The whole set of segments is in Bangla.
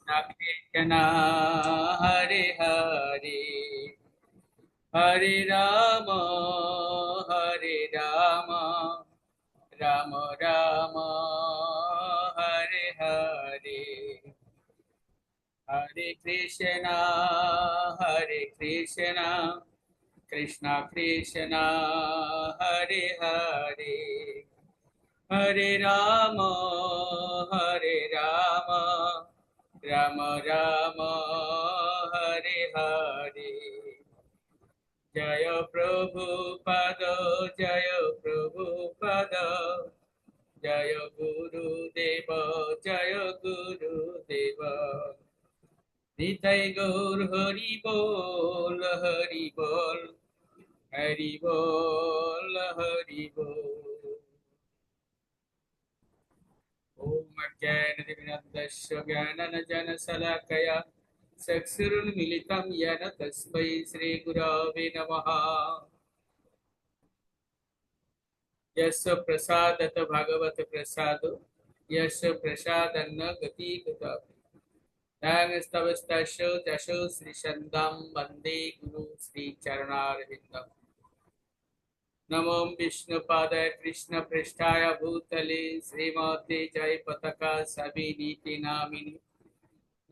Krishna Hare Hare Hare Rama Hare Rama Rama Rama Hare Hare Hare Krishna Krishna Krishna Hare Hare Hare Rama Hare Rama Rama Rama Hare Hare Jaya Prabhupada Jaya Prabhupada Jaya Guru Deva Jaya Guru Deva Nitai Gaur Hari Bol Hari Bol Hari Bol Hari Bol Om Jnanadivinaddasya Jnananajanasalakaya Saksirunmilitam Yana Tasmai Shri Gurave Namaha Yasya Prasadata Bhagavata Prasado Yasya Prasadanna Gati Gata Namastavastasya Jasho Sri Shandam Bande Guru Sri Charanarvindam Namo Vishnupadaya Krishna Prishtaya Bhutale Srimati Jai Pataka Sabiniti Namini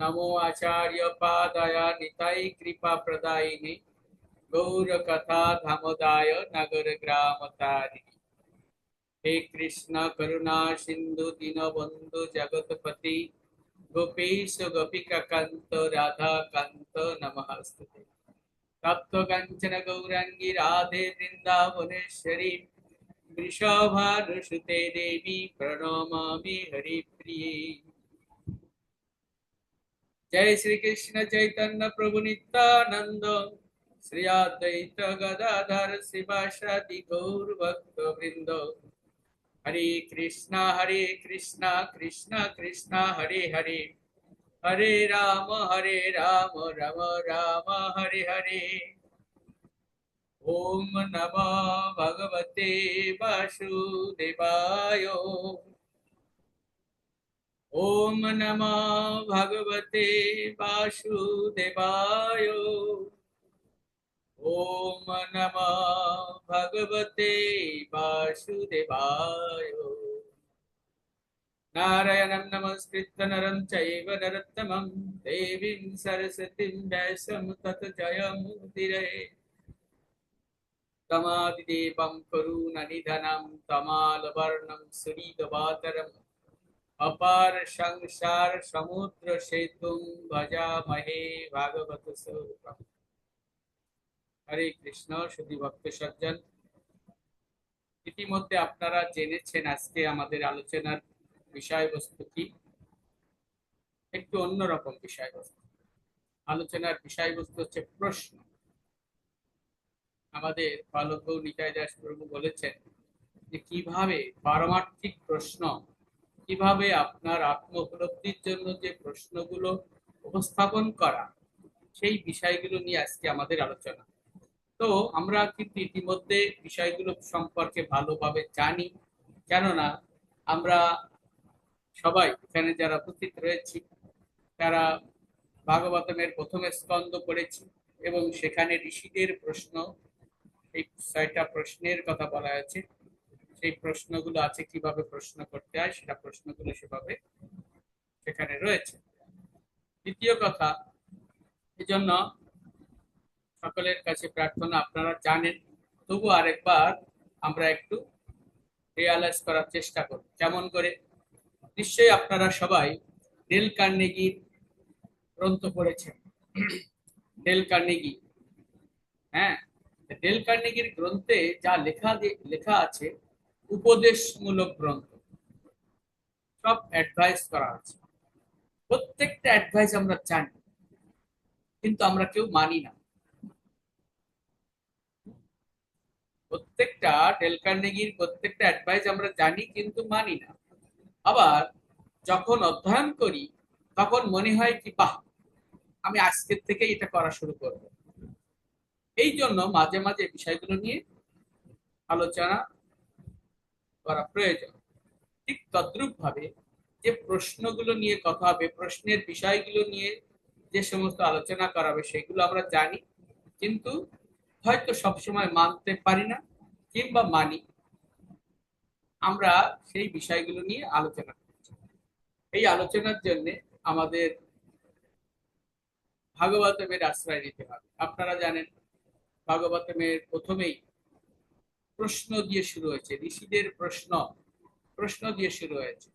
Namo Acharya Padaya Nitai Kripa Pradayini Gaura Katha Dhamodaya Nagar Gramatari He Krishna Karuna Sindhu Dinabandhu Jagatpati Gopesha Gopika Kanta Radha Kanta Namahastute Tapta Kanchana Gaurangi Radhe Vrindavaneshwari Vrishabhanushute Devi Pranamami Hari Priye Jai Shri Krishna Chaitanya Prabhu Nityananda Shri Advaita Gadadhar Sivasadi Gaur Bhakta Vrinda Hare Krishna Krishna Krishna Hare Hare Hare Rama Rama Rama Hare Hare Om Namah Bhagavate Vasudevaya Om Namah Bhagavate Vasudevaya Om Namah Bhagavate Vasudevaya Narayanam Namaskritta Naram Chaiva Narottamam Devim Sarasatim Vyasam Tata Jayamudire Tamadidepam Karunanidhanam Tamalavarnam Suridavataram Apar Shangsar Samudra Setum Bhajamahe Bhagavata Sarupam হরে কৃষ্ণ শুধু ভক্ত সজ্জন ইতিমধ্যে আপনারা জেনেছেন আজকে আমাদের আলোচনার বিষয়বস্তু কি একটু অন্যরকম বিষয়বস্তু আলোচনার বিষয়বস্তু হচ্ছে প্রশ্ন আমাদের বালক নিতাই দাস প্রভু বলেছেন যে কিভাবে পারমার্থিক প্রশ্ন কিভাবে আপনার আত্ম উপলব্ধির জন্য যে প্রশ্নগুলো উপস্থাপন করা সেই বিষয়গুলো নিয়ে আজকে আমাদের আলোচনা তো আমরা কিন্তু ইতিমধ্যে বিষয়গুলো সম্পর্কে ভালোভাবে জানি কেননা আমরা সবাই এখানে যারা উপস্থিত রয়েছি তারা ভাগবতমের প্রথম স্কন্ধ পড়েছি এবং সেখানে ঋষিদের প্রশ্ন এই ৬টা প্রশ্নের কথা বলা আছে সেই প্রশ্নগুলো আছে কিভাবে প্রশ্ন করতে হয় সেটা প্রশ্নগুলো সেভাবে সেখানে রয়েছে দ্বিতীয় কথা এজন্য সকলের কাছে প্রার্থনা আপনারা জানেন তবু আরেকবার আমরা একটু রিয়ালাইজ করার চেষ্টা করব কেমন করে নিশ্চয়ই আপনারা সবাই ডেল কার্নেগির গ্রন্থ পড়েছেন ডেল কার্নেগি হ্যাঁ ডেল কার্নেগির গ্রন্থে যা লেখা আছে উপদেশমূলক গ্রন্থ সব অ্যাডভাইস করা আছে প্রত্যেকটা অ্যাডভাইস আমরা জানি কিন্তু আমরা কেউ মানি না প্রত্যেকটা ডেল কার্নেগির প্রত্যেকটা অ্যাডভাইস আমরা জানি কিন্তু মানি না আবার যখন অধ্যয়ন করি তখন মনে হয় কি বাহ আমি আজকের থেকে এটা করা শুরু করব এই জন্য মাঝে মাঝে বিষয়গুলো নিয়ে আলোচনা করা প্রয়োজন ঠিক তদ্রূপ ভাবে যে প্রশ্নগুলো নিয়ে কথা হবে, প্রশ্নের বিষয়গুলো নিয়ে যে সমস্ত আলোচনা করাবে সেগুলো আমরা জানি, কিন্তু হয়তো সবসময় মানতে পারি না, কিংবা মানি। আমরা সেই বিষয়গুলো নিয়ে আলোচনা করছি। এই আলোচনার জন্য আমাদের ভাগবতমের আশ্রয় নিতে হবে। আপনারা জানেন ভাগবতমের প্রথমেই প্রশ্ন দিয়ে শুরু হয়েছে, ঋষিদের প্রশ্ন প্রশ্ন দিয়ে শুরু হয়েছে।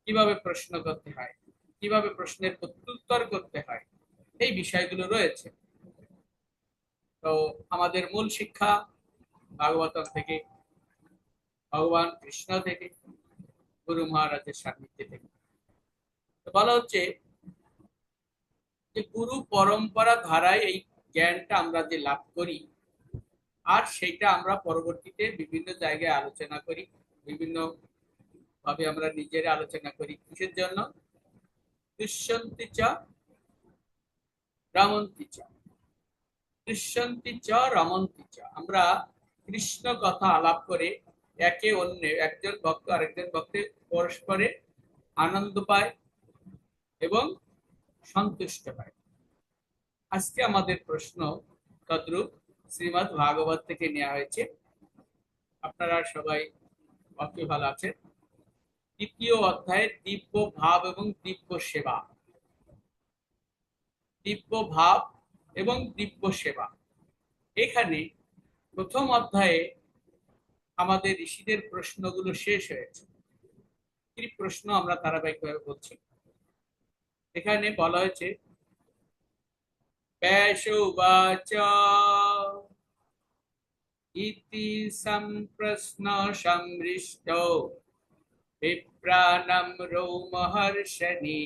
কিভাবে প্রশ্ন করতে হয়, কিভাবে প্রশ্নের প্রত্যুত্তর করতে হয়, এই বিষয়গুলো রয়েছে। তো আমাদের মূল শিক্ষা ভাগবতম থেকে, ভগবান কৃষ্ণ থেকে, গুরু মহারাজের সান্নিধ্য থেকে। তো বলা হচ্ছে যে গুরু পরম্পরা ধারায় এই জ্ঞানটা আমরা যে লাভ করি, আর সেটা আমরা পরবর্তীতে বিভিন্ন জায়গায় আলোচনা করি, বিভিন্ন ভাবে আমরা নিজেরা আলোচনা করি। কিসের জন্য? দৃশ্যন্তি চ রমন্তি চ, দৃশ্যন্তি চ রমন্তি চ। আমরা কৃষ্ণ কথা আলাপ করে একে অন্যে, একজন ভক্ত আরেকজন ভক্তের পরস্পরে আনন্দ পায় এবং সন্তুষ্ট হয়। আজকে আমাদের প্রশ্ন তদ্রূপ শ্রীমদ্ ভাগবত থেকে নেওয়া হয়েছে। আপনারা সবাই অতি ভালো আছেন। দ্বিতীয় অধ্যায়ে দিব্য ভাব এবং দিব্য সেবা, দিব্য ভাব এবং দিব্য সেবা। এখানে প্রথম অধ্যায়ে আমাদের ঋষিদের প্রশ্নগুলো শেষ হয়েছে। কি প্রশ্ন আমরা ধারাবাহিকভাবে বলছি। এখানে বলা হয়েছে ব্যাস উবাচ ইতি সম্প্রশ্ন সমৃষ্টো বিপ্রাণম রোমহর্ষণি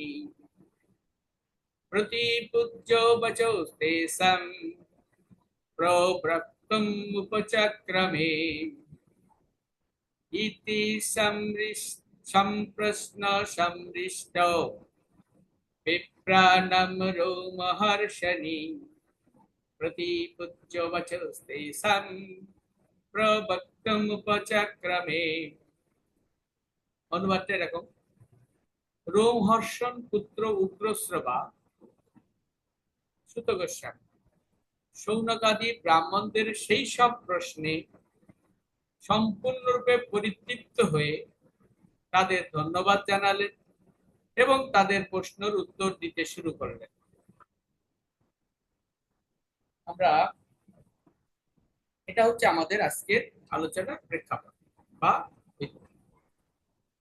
প্রতিপুজ্যো বচো তেষাং প্রব্রক্তুম উপচক্রমে। ইতি সম্প্রশ্ন সমৃষ্টো বিপ্রাণম রোমহর্ষণি প্রতিপুজ্যো বচো তেষাং প্রব্রক্তুম উপচক্রমে। অনুবাদটা এরকম: রোমহর্ষণ পুত্র উগ্রশ্রবা সুত গোস্বামী শৌনকাদি ব্রাহ্মণদের সেই সব প্রশ্নে সম্পূর্ণরূপে পরিতৃপ্ত হয়ে তাদের ধন্যবাদ জানালেন এবং তাদের প্রশ্নের উত্তর দিতে শুরু করলেন। আমরা এটা হচ্ছে আমাদের আজকের আলোচনার প্রেক্ষাপট বা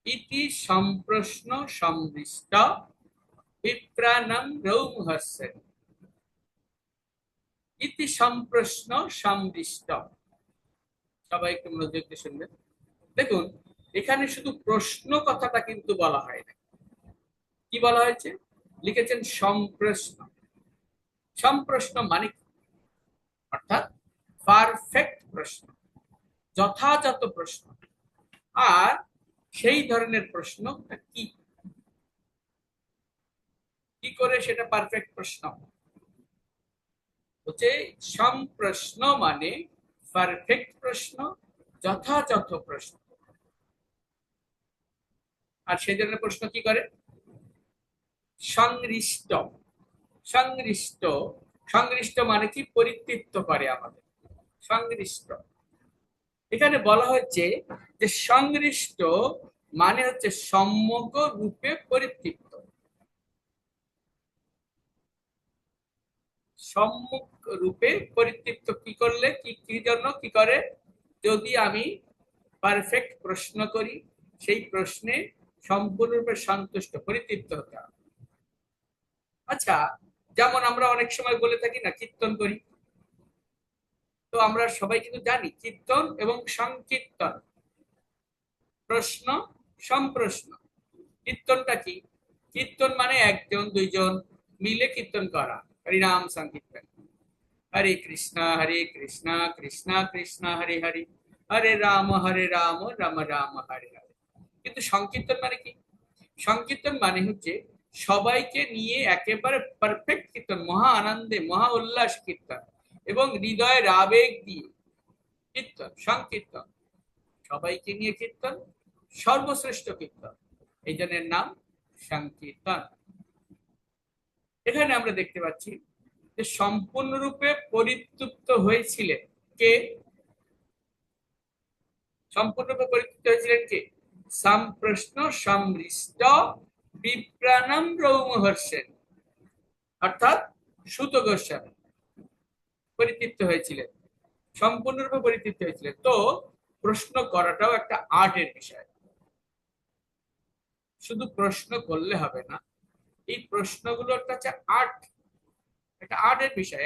ইতি সম্প্রশ্ন সমৃষ্ট বিপ্রাণম রৌমহর্ষণি। ইতি সম্প্রশ্ন সমৃষ্ট, সবাই একটু মনোযোগ দিয়ে শুনবেন। দেখুন, এখানে শুধু প্রশ্ন কথাটা কিন্তু বলা হয় না। কি বলা হয়েছে? লিখেছেন সম্প্রশ্ন। সম্প্রশ্ন মানে অর্থাৎ পারফেক্ট প্রশ্ন, যথাযথ প্রশ্ন। আর সেই ধরনের প্রশ্ন কি কি করে সেটা পারফেক্ট প্রশ্ন হচ্ছে? সম্প্রশ্ন মানে পারফেক্ট প্রশ্ন, যথাযথ প্রশ্ন। আর সেই ধরনের প্রশ্ন কি করে? সংহৃষ্ট। সংহৃষ্ট, সংহৃষ্ট মানে কি? পরিতৃপ্ত করে আমাদের। সংহৃষ্ট, এখানে বলা হচ্ছে যে সংহৃষ্ট মানে হচ্ছে সম্যক রূপে পরিতৃপ্ত। সম্যক রূপে পরিতৃপ্ত কি করলে, কি কি জন্য কি করে? যদি আমি পারফেক্ট প্রশ্ন করি, সেই প্রশ্নে সম্পূর্ণরূপে সন্তুষ্ট, পরিতৃপ্ত হতে হবে। আচ্ছা, যেমন আমরা অনেক সময় বলে থাকি না, কীর্তন করি। তো আমরা সবাই কিন্তু জানি কীর্তন এবং সংকীর্তন, প্রশ্ন সম্প্রশ্ন। কীর্তনটা কি? কীর্তন মানে একজন দুইজন মিলে কীর্তন করা, হরিনাম সংকীর্তন। হরে কৃষ্ণ কৃষ্ণ কৃষ্ণ হরে হরে, হরে রাম রাম রাম হরে হরে। কিন্তু সংকীর্তন মানে কি? সংকীর্তন মানে হচ্ছে সবাইকে নিয়ে একেবারে পারফেক্ট কীর্তন, মহা আনন্দে মহা উল্লাস কীর্তন এবং হৃদয়ের আবেগ দিয়ে কীর্তন। সংকীর্তন সবাইকে নিয়ে কীর্তন, সর্বশ্রেষ্ঠ কীর্তন। এই জন্য এর নাম সংকীর্তন। এখানে আমরা দেখতে পাচ্ছি যে সম্পূর্ণরূপে পরিতৃপ্ত হয়েছিলেন কে? সম্পূর্ণরূপে পরিতৃপ্ত হয়েছিলেন কে? সম্প্রশ্ন সমৃষ্ট বিপ্রাণম রৌমহর্ষেন, অর্থাৎ সুত গোস্বামী পরিতৃপ্ত হয়েছিলেন, সম্পূর্ণরূপে পরিতৃপ্ত হয়েছিলেন। তো প্রশ্ন করাটাও একটা আর্টের বিষয়, শুধু প্রশ্ন করলে হবে না, এই প্রশ্নগুলো একটা হচ্ছে আর্ট, একটা আর্টের বিষয়,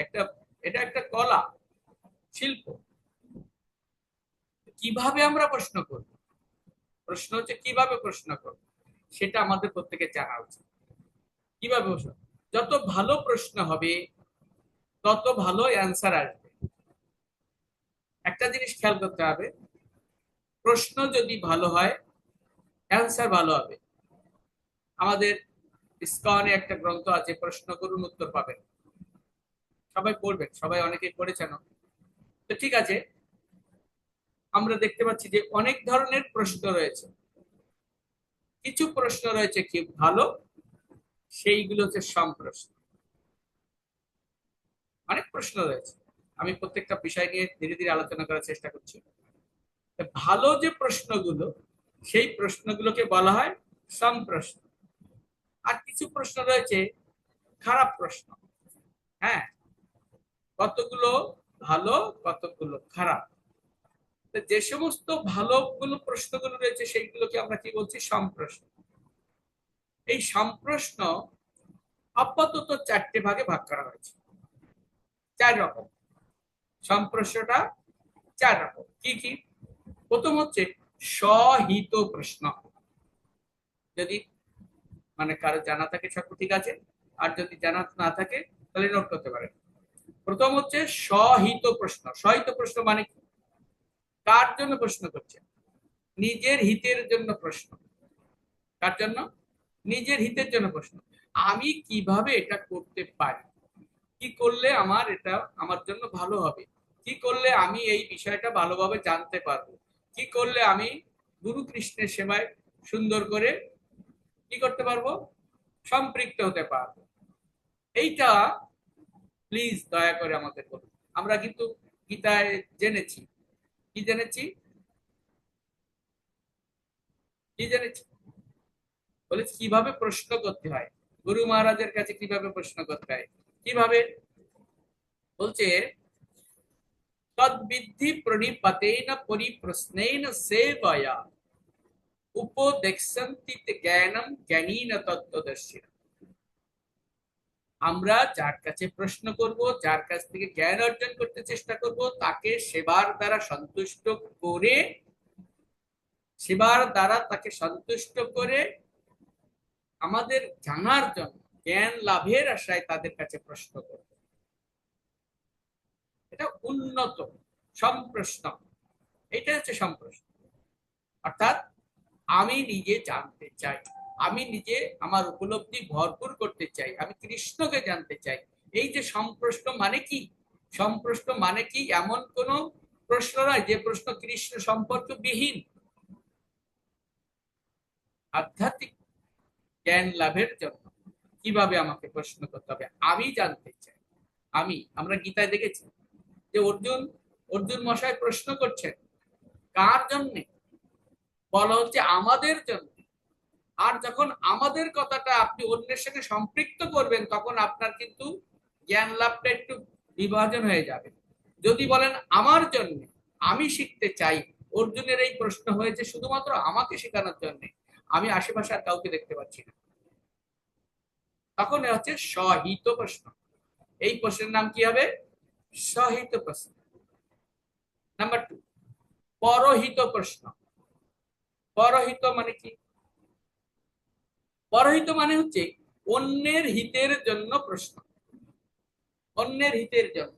এটা একটা কলা, শিল্প। কিভাবে আমরা প্রশ্ন করব, প্রশ্ন হচ্ছে কিভাবে প্রশ্ন করব, সেটা আমাদের প্রত্যেকের জানা উচিত। কিভাবে প্রশ্ন, যত ভালো প্রশ্ন হবে তত ভালো অ্যান্সার আসবে। একটা জিনিস খেয়াল করতে হবে, প্রশ্ন যদি ভালো হয় অ্যান্সার ভালো হবে। আমাদের ইসকনে একটা গ্রন্থ আছে, প্রশ্ন করুন উত্তর পাবেন, সবাই পড়বেন, সবাই অনেকেই পড়েছেন। তো ঠিক আছে, আমরা দেখতে পাচ্ছি যে অনেক ধরনের প্রশ্ন রয়েছে। কিছু প্রশ্ন রয়েছে কি ভালো, সেইগুলো হচ্ছে সম্প্রশ্ন। অনেক প্রশ্ন রয়েছে, আমি প্রত্যেকটা বিষয় নিয়ে ধীরে ধীরে আলোচনা করার চেষ্টা করছি। ভালো যে প্রশ্নগুলো, সেই প্রশ্নগুলোকে বলা হয় সম্প্রশ্ন। আর কিছু প্রশ্ন রয়েছে খারাপ প্রশ্ন। হ্যাঁ, কতগুলো ভালো কতগুলো খারাপ। যে সমস্ত ভালো গুলো প্রশ্নগুলো রয়েছে সেইগুলোকে আমরা কি বলছি? সম্প্রশ্ন। এই সম্প্রশ্ন আপাতত চারটে ভাগে ভাগ করা হয়েছে, 4 রকম। সম্প্রশ্নটা 4 রকম। কি কি? প্রথম হচ্ছে সহিত প্রশ্ন। যদি মানে কারো জানা থাকে সব ঠিক আছে, আর যদি জানা না থাকে তাহলে নোট করতে পারেন। প্রথম হচ্ছে সহিত প্রশ্ন। সহিত প্রশ্ন মানে কি? কার জন্য প্রশ্ন করছে? নিজের হিতের জন্য প্রশ্ন। কার জন্য? নিজের হিতের জন্য প্রশ্ন। আমি কিভাবে এটা করতে পারি, কি করলে আমার এটা আমার জন্য ভালো হবে, কি করলে আমি এই বিষয়টা ভালোভাবে জানতে পারবো, কি করলে আমি গুরু কৃষ্ণের সেবায় সুন্দর করে কি করতে পারবো, সম্পৃক্ত হতে পারবো। এইটা প্লিজ দয়া করে আমাদের বলুন। আমরা কিন্তু গীতায় জেনেছি, কি জেনেছি, কি জেনেছি বলেছি কিভাবে প্রশ্ন করতে হয়, গুরু মহারাজের কাছে কিভাবে প্রশ্ন করতে হয়, কিভাবে বলছে তদ্বিদ্ধি প্রণিপতেন পরিপ্রশ্নেন সেবয়া উপদেক্ষন্তি জ্ঞানম জ্ঞানীন তত্ত্বদর্শিনা। আমরা যার কাছে প্রশ্ন করব, যার কাছ থেকে জ্ঞান অর্জন করতে চেষ্টা করব, তাকে সেবার দ্বারা সন্তুষ্ট করে, সেবার দ্বারা তাকে সন্তুষ্ট করে আমাদের জানার জন্য, জ্ঞান লাভের আশায় তাদের কাছে প্রশ্ন করব। এটা উন্নত সম্প্রশ্ন। এটা হচ্ছে সম্প্রশ্ন, অর্থাৎ আমি নিজে জানতে চাই, আমি নিজে আমার উপলব্ধি ভরপুর করতে চাই, আমি কৃষ্ণকে জানতে চাই। এই যে সম্প্রশ্ন মানে কি? সম্প্রশ্ন মানে কি এমন কোন প্রশ্ন নয় যে প্রশ্ন কৃষ্ণ সম্পর্ক বিহীন। আধ্যাত্মিক জ্ঞান লাভের জন্য কিভাবে আমাকে প্রশ্ন করতে হবে, আমি জানতে চাই। আমরা গীতায় দেখেছি যে অর্জুন অর্জুন মশাই প্রশ্ন করছেন কার জন্য? বলা হচ্ছে আমাদের জন্য। আর যখন আমাদের কথাটা আপনি অন্যের সঙ্গে সম্পৃক্ত করবেন, তখন আপনার কিন্তু জ্ঞান লাভটা একটু বিভাজন হয়ে যাবে। যদি বলেন আমার জন্য, আমি শিখতে চাই, অর্জুনের এই প্রশ্ন হয়েছে শুধুমাত্র আমাকে শেখানোর জন্য, আমি আশেপাশে আর কাউকে দেখতে পাচ্ছি না, তখন হচ্ছে সহিত প্রশ্ন। এই প্রশ্নের নাম কি হবে? সহিত প্রশ্ন। নাম্বার 2, পরহিত প্রশ্ন। পরহিত মানে কি? পরহিত মানে হচ্ছে অন্যের হিতের জন্য প্রশ্ন। অন্যের হিতের জন্য।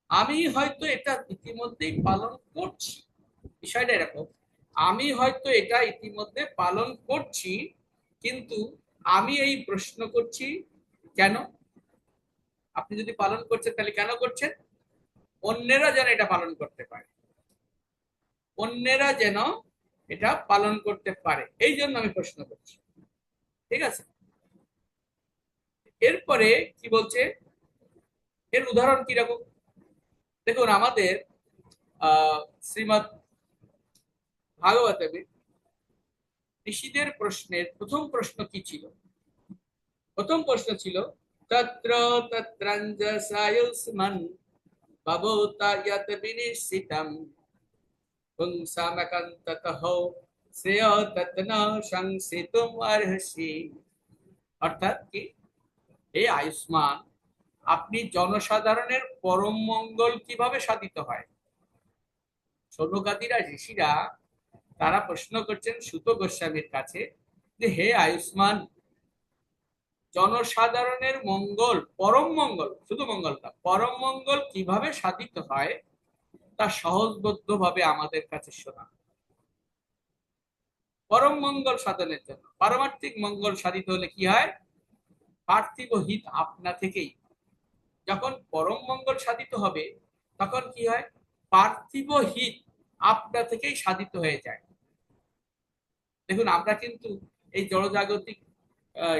আমি হয়তো এটা ইতিমধ্যেই পালন করছি, বিষয়টা এরকম, আমি হয়তো এটা ইতিমধ্যে পালন করছি, কিন্তু আমি এই প্রশ্ন করছি কেন? আপনি যদি পালন করছেন তাহলে কেন করছেন? অন্যেরা যেন এটা পালন করতে পারে, অন্যেরা যেন এটা পালন করতে পারে, এই জন্য আমি প্রশ্ন করছি। ঠিক আছে, এরপরে কি বলছে, এর উদাহরণ কিরকম? দেখুন আমাদের শ্রীমৎ ভাগবতে ঋষিদের প্রশ্নের প্রথম প্রশ্ন কি ছিল? প্রথম প্রশ্ন ছিল তত্র তত্রঞ্জসায়ুষ্মন ভবতা যত বিনিশ্চিতম পুংসামকন্ততঃ শ্রেয় তত্ন সংসিতুম অর্হসি। অর্থাৎ কি, হে আয়ুষ্মান, আপনি জনসাধারণের পরম মঙ্গল কিভাবে সাধিত হয়? শৌনকাদিরা ঋষিরা তারা প্রশ্ন করছেন সুত গোস্বামীর কাছে যে হে আয়ুষ্মান, জনসাধারণের মঙ্গল, পরম মঙ্গল, শুধু মঙ্গল না, পরম মঙ্গল কিভাবে সাধিত হয় তা সহজবোধ্য ভাবে আমাদের কাছে শোনা। পরম মঙ্গল সাধনের জন্য, পারমার্থিক মঙ্গল সাধিত হলে কি হয়? পার্থিব হিত আপনা থেকেই। যখন পরম মঙ্গল সাধিত হবে তখন কি হয়? পার্থিব হিত আপনা থেকেই সাধিত হয়ে যায়। দেখুন আমরা কিন্তু এই জড়জাগতিক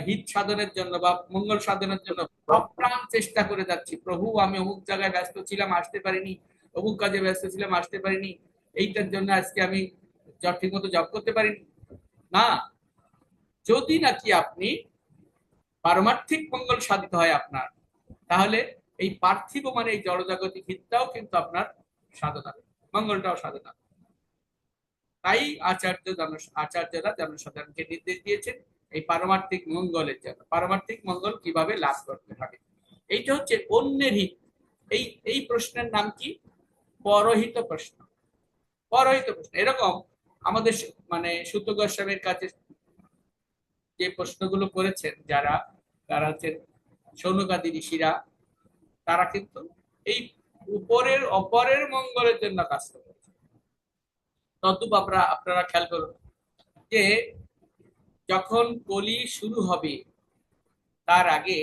হিত সাধনের জন্য বা মঙ্গল সাধনের জন্য অপ্রাণ চেষ্টা করে যাচ্ছি। প্রভু, আমি অমুক জায়গায় ব্যস্ত ছিলাম, আসতে পারিনি, অমুক কাজে ব্যস্ত ছিলাম, আসতে পারিনি, এইটার জন্য আজকে আমি ঠিক মতো জব করতে পারিনি। না, যদি নাকি আপনি পারমার্থিক মঙ্গল সাধিত হয় আপনার, তাহলে এই পার্থিব মানে এই জড়জাগতিক হিতটাও কিন্তু আপনার সাধনা, মঙ্গলটাও সাধনা। তাই আচার্যরা জনসাধারণকে নির্দেশ দিয়েছেন এই পারমার্থিক মঙ্গলের জন্য। পারমার্থিক মঙ্গল কিভাবে লাভ করতে হবে, এইটা হচ্ছে অন্যের হিত। এই এই প্রশ্নের নাম কি? পরহিত প্রশ্ন। পরহিত প্রশ্ন এরকম আমাদের মানে সুত গোস্বামীর কাছে যে প্রশ্নগুলো করেছেন যারা, তারা হচ্ছেন শৌনকাদি ঋষিরা, তারা কিন্তু এই উপরের অপরের মঙ্গলের জন্য কাজ করেছে। তদ্রূপ আপনারা খেয়াল করুন যে যখন কলি শুরু হবে তার আগে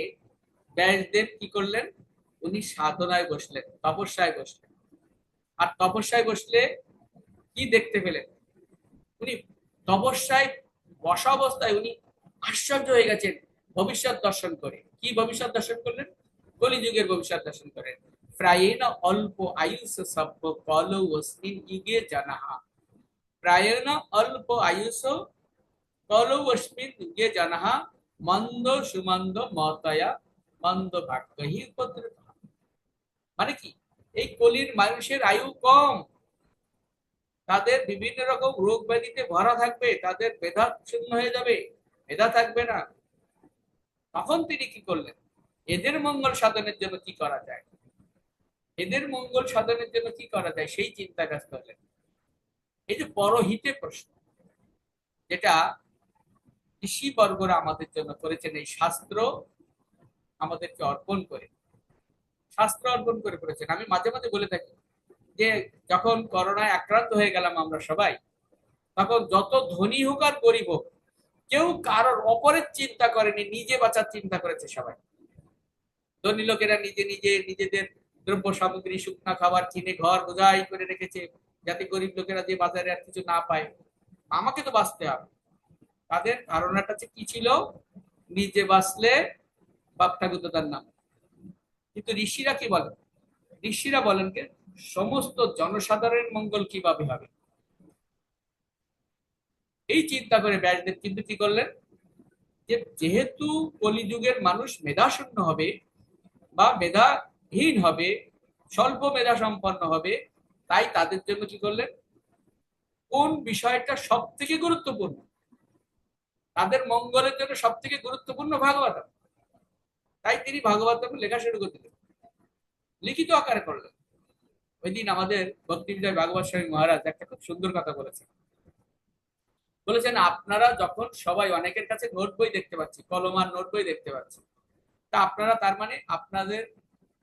ব্যাসদেব কি করলেন? উনি সাধনায় বসলেন, তপস্যায় বসলেন। আর তপস্যায় বসলে কি দেখতে পেলেন? উনি তপস্যায় বসা অবস্থায় উনি আশ্চর্য হয়ে গেছেন ভবিষ্যৎ দর্শন করে। কি ভবিষ্যৎ দর্শন করলেন? কলিযুগের ভবিষ্যৎ দর্শন করেন। প্রায়ণ অল্প আয়ুষ সভ্য কলৌ অস্মিন যুগে জানাহা। প্রায়ণ অল্প আয়ুষ কলৌ অস্মিন যুগে জানাহা মন্দ সুমন্দ মতয়া মন্দ ভাগ্যহি উপদ্রুত। মানে কি, এই কলির মানুষের আয়ু কম, তাদের বিভিন্ন রকম রোগ ব্যাধিতে ভরা থাকবে, তাদের মেধা শূন্য হয়ে যাবে, মেধা থাকবে না। তখন তিনি কি করলেন? এদের মঙ্গল সাধনের জন্য কি করা যায়, এদের মঙ্গল সাধনের জন্য কি করা যায় সেই চিন্তাগ্রস্ত হলেন। এই যে পরহিতে প্রশ্ন, যেটা ঋষি বর্গরা আমাদের জন্য করেছেন, এই শাস্ত্র আমাদেরকে অর্পণ করে, শাস্ত্র অর্পণ করে করেছেন। আমি মাঝে মাঝে বলে থাকি যে যখন করোনায় আক্রান্ত হয়ে গেলাম আমরা সবাই, তখন যত ধনী হোক আর গরিব হোক, কেউ কারোর অপরের চিন্তা করেনি, নিজে বাঁচার চিন্তা করেছে সবাই। ধনী লোকেরা নিজে নিজে নিজেদের দ্রব্য সামগ্রী, শুকনা খাবার কিনে ঘর বোঝাই করে রেখেছে, যাতে গরিব লোকেরা যে বাজারে আর কিছু না পায়, আমাকে তো বাঁচতে হবে। তাদের ধারণাটা কি ছিল? নিজে বাঁচলে বাপ ঠাকুর তার নাম। কিন্তু ঋষিরা কি বলেন? ঋষিরা বলেন যে সমস্ত জনসাধারণের মঙ্গল কিভাবে হবে, এই চিন্তা করে ব্যাসদেব কিন্তু কি করলেন, যে যেহেতু কলিযুগের মানুষ মেধাশূন্য হবে বা মেধাহীন হবে, স্বল্প মেধা সম্পন্ন হবে, তাই তাদের জন্য কি করলেন, কোন বিষয়টা সব থেকে গুরুত্বপূর্ণ, তাদের মঙ্গলের জন্য সব থেকে গুরুত্বপূর্ণ ভাগবতম। তাই তিনি ভাগবতম লেখা শুরু করে দিলেন, লিখিত আকারে করলেন। ওই দিন আমাদের ভক্তি বিজয় ভাগবত স্বামী মহারাজ একটা খুব সুন্দর কথা বলেছেন। বলেছেন আপনারা যখন সবাই, অনেকের কাছে নোট বই দেখতে পাচ্ছি, কলম আর নোট বই দেখতে পাচ্ছি, তা আপনারা তার মানে আপনাদের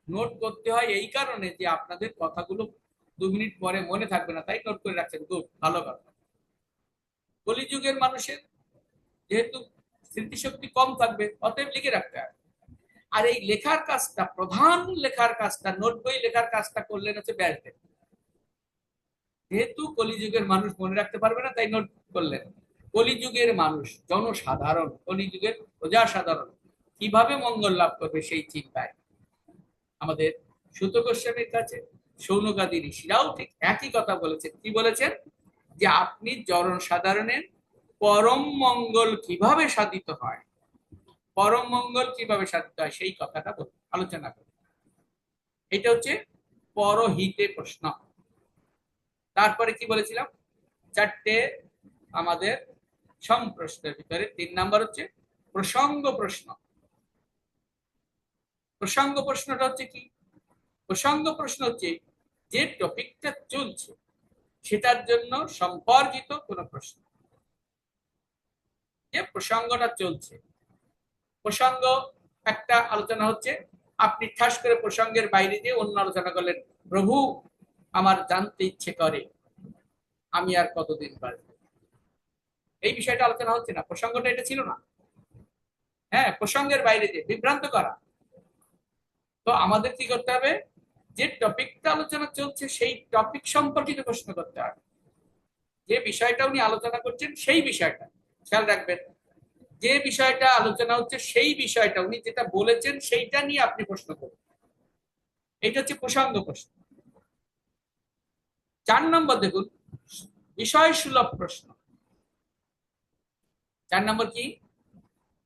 নোট করতে হয় এই কারণে যে আপনাদের কথাগুলো 2 মিনিট পরে মনে থাকবে না, তাই নোট করে রাখছেন। খুব ভালো কথা। কলিযুগের মানুষের যেহেতু স্মৃতিশক্তি কম থাকবে, অতএব লিখে রাখতে হবে। আর এই লেখার কাজটা, প্রধান লেখার কাজটা, নোট বই লেখার কাজটা করলেন হচ্ছে ব্যাসদেব। যেহেতু কলিযুগের মানুষ মনে রাখতে পারবে না তাই নোট করলেন, কলিযুগের মানুষ জনসাধারণ, কলিযুগের প্রজা সাধারণ কিভাবে মঙ্গল লাভ করবে সেই চিন্তায় আমাদের সুত গোস্বামীর কাছে সৌনকাদি ঋষিরাও ঠিক একই কথা বলেছেন। কি বলেছেন? যে আপনি জনসাধারণের পরম মঙ্গল কিভাবে সাধিত হয়, পরম মঙ্গল কিভাবে সাধিত হয় সেই কথাটা আলোচনা করি। এটা হচ্ছে পরহিতে প্রশ্ন। তারপরে কি বলেছিলাম? চারটে আমাদের সংপ্রশ্নের ভিতরে 3 নাম্বার হচ্ছে প্রসঙ্গ প্রশ্ন। প্রসঙ্গ প্রশ্নটা হচ্ছে কি? প্রসঙ্গ প্রশ্ন হচ্ছে যে টপিকটা চলছে সেটার জন্য সম্পর্কিত কোন প্রশ্ন, যে প্রসঙ্গটা চলছে। প্রসঙ্গ একটা আলোচনা হচ্ছে, আপনি ঠাস করে প্রসঙ্গের বাইরে দিয়ে অন্য আলোচনা করলেন, প্রভু আমার জানতে ইচ্ছে করে আমি আর কতদিন বাঁচব, এই বিষয়টা আলোচনা হচ্ছে না, প্রসঙ্গটা এটা ছিল না। হ্যাঁ, প্রসঙ্গের বাইরে দিয়ে বিভ্রান্ত করা। তো আমাদের কি করতে হবে? যে টপিকটা আলোচনা চলছে সেই টপিক সম্পর্কিত প্রশ্ন করতে হবে। যে বিষয়টা উনি আলোচনা করছেন সেই বিষয়টা খেয়াল রাখবেন, যে বিষয়টা আলোচনা হচ্ছে সেই বিষয়টা উনি যেটা বলেছেন সেইটা নিয়ে আপনি প্রশ্ন করবেন। এটা হচ্ছে প্রসঙ্গ প্রশ্ন। 4 নম্বর দেখুন, বিষয় সুলভ প্রশ্ন। 4 নম্বর কি?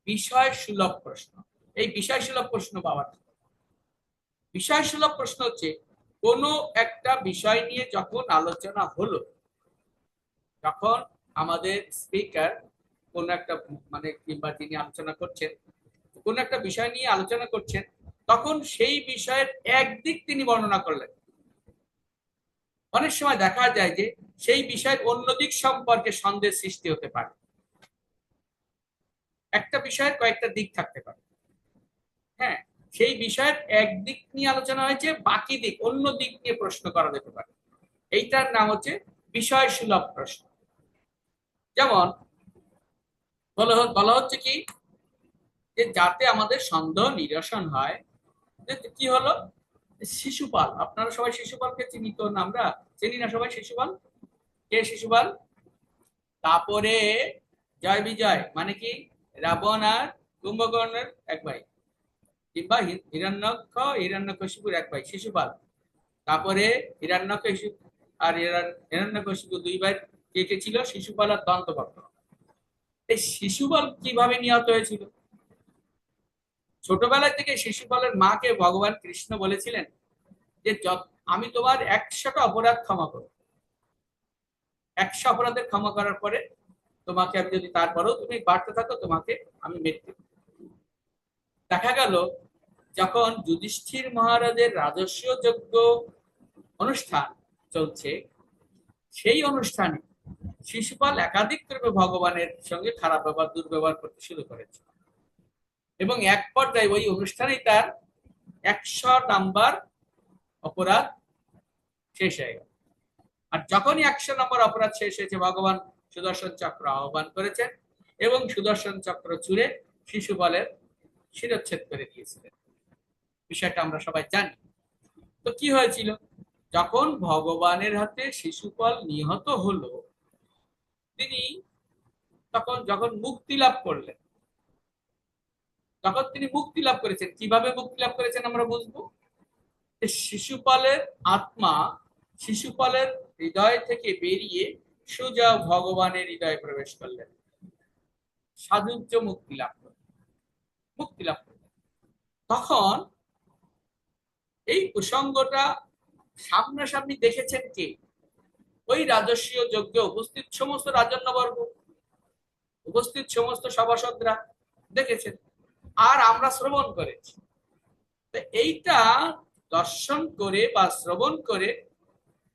বিষয় সুলভ প্রশ্ন। এই বিষয় সুলভ প্রশ্ন পাওয়ার, বিষয় সুলভ প্রশ্ন হচ্ছে কোনো একটা বিষয় নিয়ে যখন আলোচনা হলো, যখন আমাদের স্পিকার কোন একটা মানে কিংবা যিনি আলোচনা করছেন কোন একটা বিষয় নিয়ে আলোচনা করছেন, তখন সেই বিষয়ের একদিক তিনি বর্ণনা করলেন। অনেক সময় দেখা যায় যে সেই বিষয়ের অন্য দিক সম্পর্কে সন্দেহ সৃষ্টি হতে পারে। একটা বিষয়ের কয়েকটা দিক থাকতে পারে। হ্যাঁ, সেই বিষয়ের একদিক নিয়ে আলোচনা হয়েছে, বাকি দিক অন্য দিক নিয়ে প্রশ্ন করা যেতে পারে। এইটার নাম হচ্ছে বিষয় সুলভ প্রশ্ন। যেমন বলা হচ্ছে কি, যে যাতে আমাদের সন্দেহ নিরসন হয়, যে কি হলো, শিশুপাল, আপনারা সবাই শিশুপালকে চিনি তো? আমরা চিনি না সবাই শিশুপাল? কে শিশুপাল? তারপরে জয় বিজয় মানে কি, রাবণ আর কুম্ভকর্ণের এক ভাই, কিংবা হিরণ্যকশিপুর এক ভাই শিশুপাল। তারপরে হিরণ্যকশিপু আর হিরণ্যকশিপু 2 ভাই কে কে ছিল? শিশুপাল আর দন্তবক্র। এই শিশুপাল কিভাবে নিহত হয়েছিল? ছোটবেলা থেকে শিশুপালের মাকে ভগবান কৃষ্ণ বলেছিলেন যে আমি তোমার 100টা অপরাধ ক্ষমা করব, 100 অপরাধের ক্ষমা করার পরে তোমাকে আমি যদি তারপরেও তুমি বাড়তে থাকো তোমাকে আমি মৃত্যু। দেখা গেল যখন যুধিষ্ঠির মহারাজের রাজস্ব যজ্ঞ অনুষ্ঠান চলছে, সেই অনুষ্ঠানে শিশুপাল একাধিক ক্রমে ভগবানের সঙ্গে খারাপ ব্যবহার দুর্ব্যবহার করতে শুরু করেছে, এবং এক পর্যায়ে ওই অনুষ্ঠানেই তার 100 নাম্বার অপরাধ শেষ হয়ে গেল। আর যখনই 100 নম্বর অপরাধ শেষ হয়েছে, ভগবান সুদর্শন চক্র আহ্বান করেছেন এবং সুদর্শন চক্র ছুঁড়ে শিশুপালের শিরচ্ছেদ করে দিয়েছিলেন। বিষয়টা আমরা সবাই জানি। তো কি হয়েছিল? যখন ভগবানের হাতে শিশুপাল নিহত হলো, তিনি তখন যখন মুক্তি লাভ করলেন, তখন তিনি মুক্তি লাভ করেছেন। কিভাবে মুক্তি লাভ করেছেন আমরা বুঝবো। শিশুপালের আত্মা শিশুপালের হৃদয় থেকে বেরিয়ে সোজা ভগবানের হৃদয়ে প্রবেশ করলেন, সাধুর্য মুক্তি লাভ করলেন, মুক্তি লাভ করলেন। তখন এই প্রসঙ্গটা সামনাসামনি দেখেছেন কে? ওই রাজস্বীয় যজ্ঞে উপস্থিত সমস্ত রাজন্যবর্গ, উপস্থিত সমস্ত সভাসদরা দেখেছেন, আর আমরা শ্রবণ করেছি। তো এইটা দর্শন করে বা শ্রবণ করে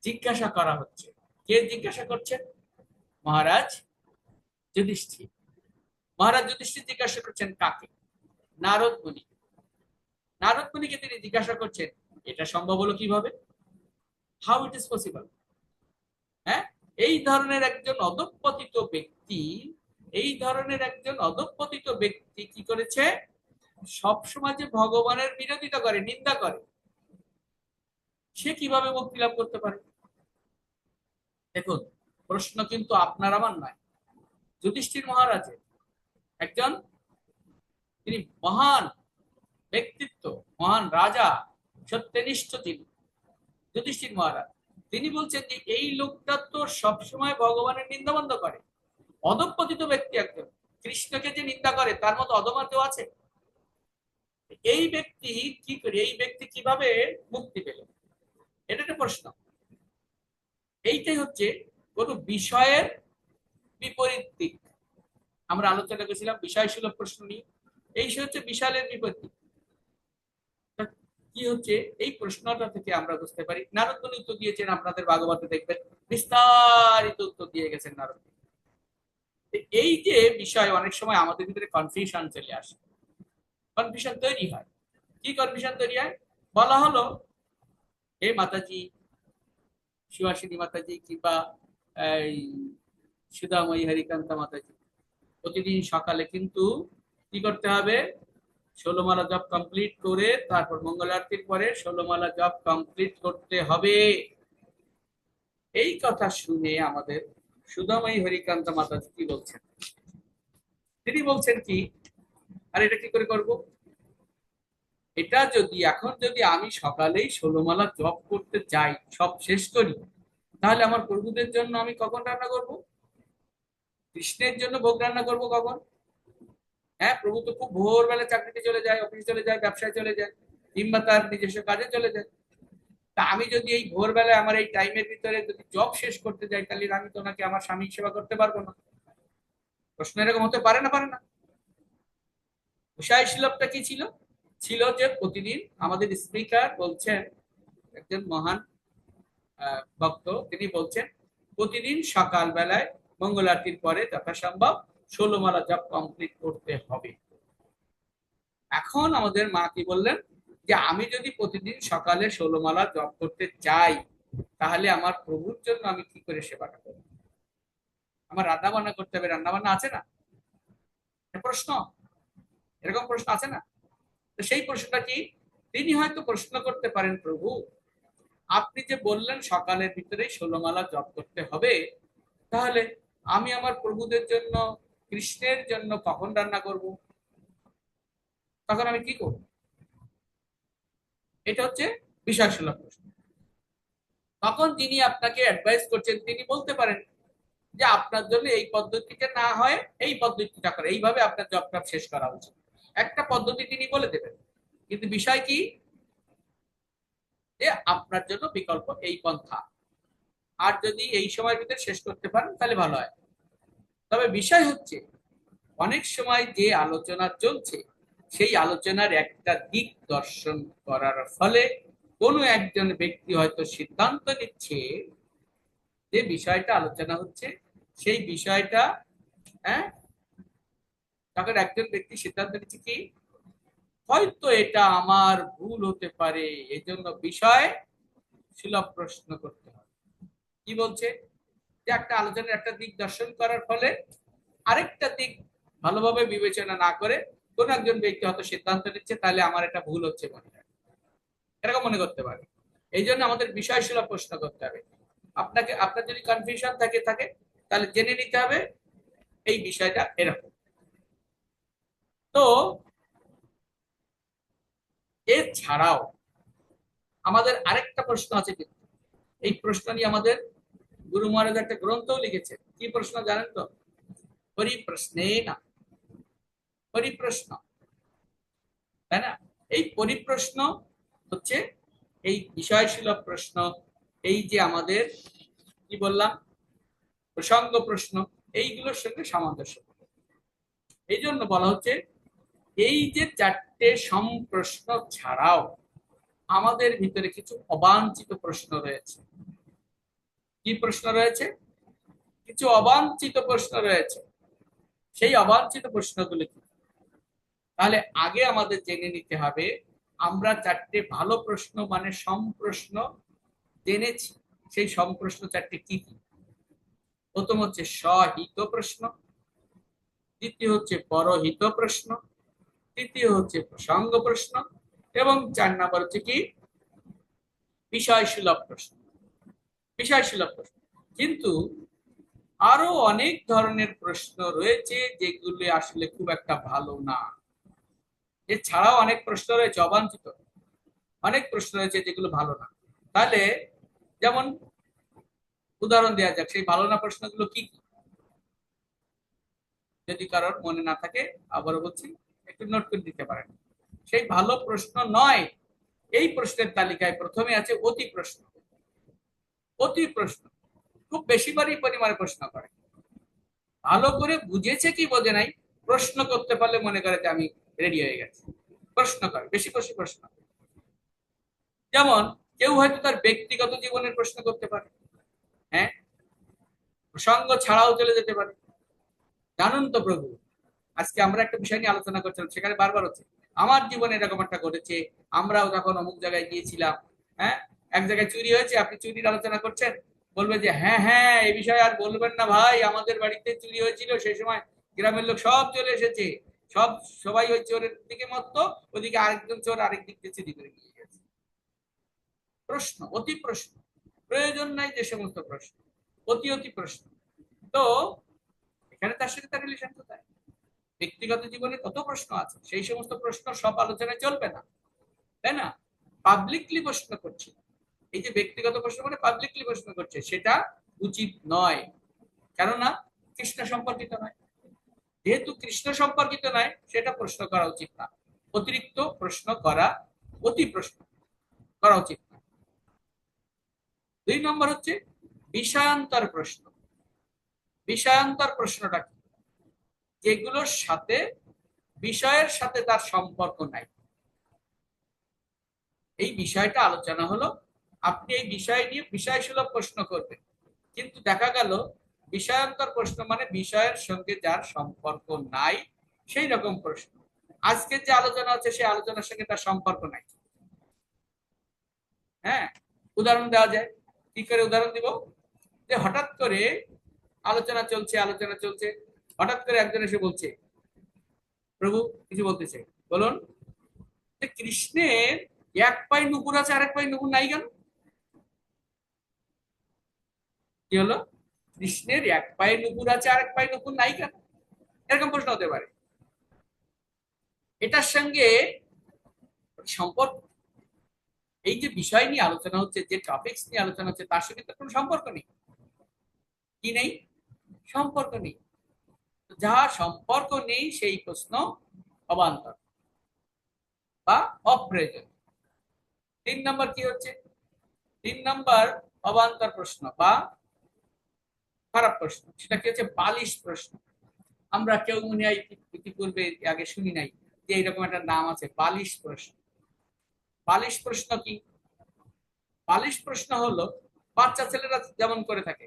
জিজ্ঞাসা করা হচ্ছে। কে জিজ্ঞাসা করছেন? মহারাজ যুধিষ্ঠির। মহারাজ যুধিষ্ঠির জিজ্ঞাসা করছেন কাকে? নারদ মুনি। নারদ মুনিকে তিনি জিজ্ঞাসা করছেন এটা সম্ভব হলো কিভাবে, হাউ ইট ইজ পসিবল। হ্যাঁ, এই ধরনের একজন অধঃপতিত ব্যক্তি, এই ধরনের একজন অধঃপতিত ব্যক্তি কি করেছে? সবসময় যে ভগবানের বিরোধিতা করে, নিন্দা করে, সে কিভাবে মুক্তি লাভ করতে পারে? দেখুন, প্রশ্ন কিন্তু আপনার আমার নয়, যুধিষ্ঠির মহারাজের। একজন তিনি মহান ব্যক্তিত্ব, মহান রাজা, সত্যনিষ্ঠ তিনি, যুধিষ্ঠির মহারাজ। তিনি বলছেন যে এই লোকটা তো সবসময় ভগবানের নিন্দাবন্ধ করে, অধঃপতিত ব্যক্তি একজন, কৃষ্ণকে যে নিন্দা করে তার মতো অধমা কেউ আছে? এই ব্যক্তি কি করে, এই ব্যক্তি কিভাবে মুক্তি পেল, এটা একটা প্রশ্ন। এইটাই হচ্ছে কোন বিষয়ের বিপরীত দিক। আমরা আলোচনা করেছিলাম বিষয়সুলভ প্রশ্ন নিয়ে, এই হচ্ছে বিশালের বিপরীত দিক। কি হচ্ছে এই প্রশ্নটা থেকে আমরা বুঝতে পারি, নারদ মুনি উত্তর দিয়েছেন, আপনাদের ভাগবতে দেখবেন বিস্তারিত উত্তর দিয়ে গেছেন নারদ। এই যে বিষয়, অনেক সময় আমাদের ভিতরে কনফিউশন চলে আসে, কনফিউশন তৈরি হয়। কি কনফিউশন তৈরি হয়? বলা হলো, হে মাতাজি, সুহাসিনী মাতাজি কিংবা এই সুধাময়ী হরিকান্তা মাতাজি, প্রতিদিন সকালে কিন্তু কি করতে হবে? 16 মালা জপ কমপ্লিট করে তারপর মঙ্গল আরতির পরে 16 মালা জপ কমপ্লিট করতে হবে। এই কথা শুনে আমাদের সুধাময়ী হরিকান্ত মাতাজি কি বলছেন? তিনি বলছেন কি, আর এটা কি করে করব? এটা যদি এখন যদি আমি সকালেই 16 মালা জপ করতে যাই, সব শেষ করি, তাহলে আমার প্রভুদের জন্য আমি কখন রান্না করব? কৃষ্ণের জন্য ভোগ রান্না করব কখন? হ্যাঁ, প্রভু তো খুব ভোরবেলা চাকরিতে চলে যায়, অফিসে চলে যায়, ব্যবসায় চলে যায়, কিংবা তার নিজস্ব কাজে চলে যায়। তা আমি যদি এই ভোরবেলায় আমার এই টাইমের ভিতরে যদি জব শেষ করতে যাই, তাহলে আমি তো ওনাকে আমার স্বামীর সেবা করতে পারবো না। প্রশ্ন এরকম হতে পারে না? পারে না। বিষয় সুলভটা কি ছিল? ছিল যে প্রতিদিন আমাদের স্পিকার বলছেন, একজন মহান ভক্ত, তিনি বলছেন প্রতিদিন সকাল বেলায় মঙ্গল আরতির পরে যথাসম্ভব 16 মালা জপ কমপ্লিট করতে হবে। এখন আমাদের মা কি বললেন, যে আমি যদি প্রতিদিন সকালে 16 মালা জপ করতে যাই, তাহলে আমার প্রভুর জন্য আমি কি করে সেবাটা করবো? আমার রান্না বান্না করতে হবে, রান্না বান্না আছে না? প্রশ্ন, এরকম প্রশ্ন আছে না? তো সেই প্রশ্নটা কি, তিনি হয়তো প্রশ্ন করতে পারেন, প্রভু আপনি যে বললেন সকালের ভিতরে 16 মালা জপ করতে হবে, তাহলে আমি আমার প্রভুদের জন্য, কৃষ্ণের জন্য কখন রান্না করব? তখন আমি কি করব? এটা হচ্ছে বিষয় সুলভ প্রশ্ন। তখন যিনি আপনাকে অ্যাডভাইস করছেন, তিনি বলতে পারেন যে আপনার জন্য এই পদ্ধতিটা না হয় এই পদ্ধতিটা করে, এইভাবে আপনার জবটা শেষ করা উচিত। একটা পদ্ধতি তিনি বলে দেবেন, কিন্তু বিষয় কি, যে আপনার জন্য বিকল্প এই পন্থা, আর যদি এই সময়ের ভিতরে শেষ করতে পারেন তাহলে ভালো হয়। তবে বিষয় হচ্ছে, অনেক সময় যে আলোচনা চলছে, সেই আলোচনার একটা দিক দর্শন করার ফলে কোনো একজন ব্যক্তি হয়তো সিদ্ধান্ত নিচ্ছে যে বিষয়টা আলোচনা হচ্ছে, সেই বিষয়টা, হ্যাঁ, তখন একজন ব্যক্তি সিদ্ধান্ত নিচ্ছে কি, হয়তো এটা আমার ভুল হতে পারে, এজন্য বিষয় সুলভ প্রশ্ন করতে হবে। কি বলছে, যে একটা আলোচনার একটা দিক দর্শন করার ফলে আরেকটা দিক ভালোভাবে বিবেচনা না করে কোন একজন ব্যক্তি হয়তো সিদ্ধান্ত নিচ্ছে, তাহলে আমার এটা ভুল হচ্ছে মনে হয়, এরকম মনে করতে পারে। এই জন্য আমাদের বিষয় সুলভ প্রশ্ন করতে হবে। আপনাকে, আপনার যদি কনফিউশন থাকে থাকে তাহলে জেনে নিতে হবে এই বিষয়টা এরকম। তো এছাড়াও আমাদের আরেকটা প্রশ্ন আছে, কিন্তু এই প্রশ্ন নিয়ে আমাদের গুরু মহারাজ একটা গ্রন্থও লিখেছেন। কি প্রশ্ন জানেন তো? পরিপ্রশ্নে না, পরিপ্রশ্ন, তাই না? এই পরিপ্রশ্ন হচ্ছে এই বিষয়সুলভ প্রশ্ন, এই যে আমাদের কি বললাম প্রসঙ্গ প্রশ্ন, এইগুলোর সঙ্গে সামঞ্জস্য। এই জন্য বলা হচ্ছে, এই যে 4টে সম্প্রশ্ন ছাড়াও আমাদের ভিতরে কিছু অবাঞ্ছিত প্রশ্ন রয়েছে। কি প্রশ্ন রয়েছে? কিছু অবাঞ্ছিত প্রশ্ন রয়েছে। সেই অবাঞ্ছিত প্রশ্নগুলো কি? তাহলে আগে আমাদের জেনে নিতে হবে, আমরা 4টে ভালো প্রশ্ন মানে সম্প্রশ্ন জেনেছি, সেই সম্প্রশ্ন 4টে কি কি? প্রথম হচ্ছে স্বহিত প্রশ্ন, দ্বিতীয় হচ্ছে পরহিত প্রশ্ন, তৃতীয় হচ্ছে প্রসঙ্গ প্রশ্ন, এবং 4 হচ্ছে কি, বিষয় সুলভ প্রশ্ন। বিষয় সুলভ প্রশ্ন কিন্তু আরো অনেক ধরনের প্রশ্ন রয়েছে যেগুলি আসলে খুব একটা ভালো না। এছাড়াও অনেক প্রশ্ন রয়েছে অবাঞ্ছিত, অনেক প্রশ্ন রয়েছে যেগুলো ভালো না। তাহলে যেমন উদাহরণ দেওয়া যাক, সেই ভালো না প্রশ্নগুলো কি কি, যদি কারোর মনে না থাকে আবারও বলছি, একটু নোট করে দিতে পারেন। সেই ভালো প্রশ্ন নয়, এই প্রশ্নের তালিকায় প্রথমে আছে অতি প্রশ্ন। অতি প্রশ্ন খুব বেশি পরিমাণে প্রশ্ন করে, ভালো করে বুঝেছে কি বোঝে নাই, প্রশ্ন করতে পারলে মনে করে যে আমি রেডি হয়ে গেছি। প্রশ্ন করে, বেশি বেশি প্রশ্ন। যেমন কেউ হয়তো তার ব্যক্তিগত জীবনের প্রশ্ন করতে পারে, হ্যাঁ, প্রসঙ্গ ছাড়াও চলে যেতে পারে। জানুন তো প্রভু, আজকে আমরা একটা বিষয় নিয়ে আলোচনা করছিলাম, সেখানে বারবার হচ্ছে আমার জীবনে এরকম একটা ঘটেছে, আমরাও যখন অমুক জায়গায় গিয়েছিলাম, হ্যাঁ, এক জায়গায় চুরি হয়েছে, আপনি চুরির আলোচনা করছেন, বলবে যে হ্যাঁ হ্যাঁ এই বিষয়ে আর বলবেন না ভাই, আমাদের বাড়িতে চুরি হয়েছিল, সেই সময় গ্রামের লোক সব চলে এসেছে, সব সবাই ওই চোরের দিকে মত, ওদিকে আরেকজন চোর আরেক দিক দিয়ে চুরি করে নিয়ে গেছে। প্রশ্ন, অতি প্রশ্ন, প্রয়োজন নাই যে সমস্ত প্রশ্ন, অতি অতি প্রশ্ন। তো এখানে তার সাথে তার রিলেশন কোথায়? ব্যক্তিগত জীবনে কত প্রশ্ন আছে, সেই সমস্ত প্রশ্ন সব আলোচনায় চলবে না, তাই না? পাবলিকলি প্রশ্ন করছে, এই যে ব্যক্তিগত প্রশ্ন মানে পাবলিকলি প্রশ্ন করছে, সেটা উচিত নয়। কেননা কৃষ্ণ সম্পর্কিত নয়, যেহেতু কৃষ্ণ সম্পর্কিত নয়, সেটা প্রশ্ন করা উচিত না। অতিরিক্ত প্রশ্ন করা, অতি প্রশ্ন করা উচিত না। 2 নম্বর হচ্ছে বিষয়ান্তর প্রশ্ন। বিষয়ান্তর প্রশ্নটা কি? যেগুলোর সাথে, বিষয়ের সাথে তার সম্পর্ক নাই। এই বিষয়টা আলোচনা হলো, আপনি এই বিষয় নিয়ে বিষয়সুলভ প্রশ্ন করবেন, কিন্তু দেখা গেল বিষয়ান্তর প্রশ্ন মানে বিষয়ের সঙ্গে যার সম্পর্ক নাই, সেই রকম প্রশ্ন। আজকে যে আলোচনা হচ্ছে সেই আলোচনার সঙ্গে তার সম্পর্ক নাই। হ্যাঁ, উদাহরণ দেওয়া যায়, কি করে উদাহরণ দিব? যে হঠাৎ করে আলোচনা চলছে, আলোচনা চলছে, হঠাৎ করে একজন এসে বলছে, প্রভু কিছু বলতেছে, বলুন, যে কৃষ্ণের এক পায়ে নুপুর আছে আরেক পায়ে নুপুর নাই কেন? কি হলো? কৃষ্ণের এক পায়ে নুপুর আছে আরেক পায়ে নুপুর নাই কেন? এরকম প্রশ্ন হতে পারে। এটার সঙ্গে সম্পর্ক, এই যে বিষয় নিয়ে আলোচনা হচ্ছে, যে টপিকস নিয়ে আলোচনা হচ্ছে, তার সঙ্গে তো কোনো সম্পর্ক নেই। কি নেই? সম্পর্ক নেই। যা সম্পর্ক নেই সেই প্রশ্ন অবান্তর বা অপ্রয়োজন। 3 নম্বর কি হচ্ছে? 3 নম্বর অবান্তর প্রশ্ন বা খারাপ প্রশ্ন, সেটা কি হচ্ছে? বালিশ প্রশ্ন। আমরা কেউ মনে হয় ইতিপূর্বে আগে শুনি নাই যে এইরকম একটা নাম আছে, বালিশ প্রশ্ন। বালিশ প্রশ্ন কি? বালিশ প্রশ্ন হলো, বাচ্চা ছেলেরা যেমন করে থাকে,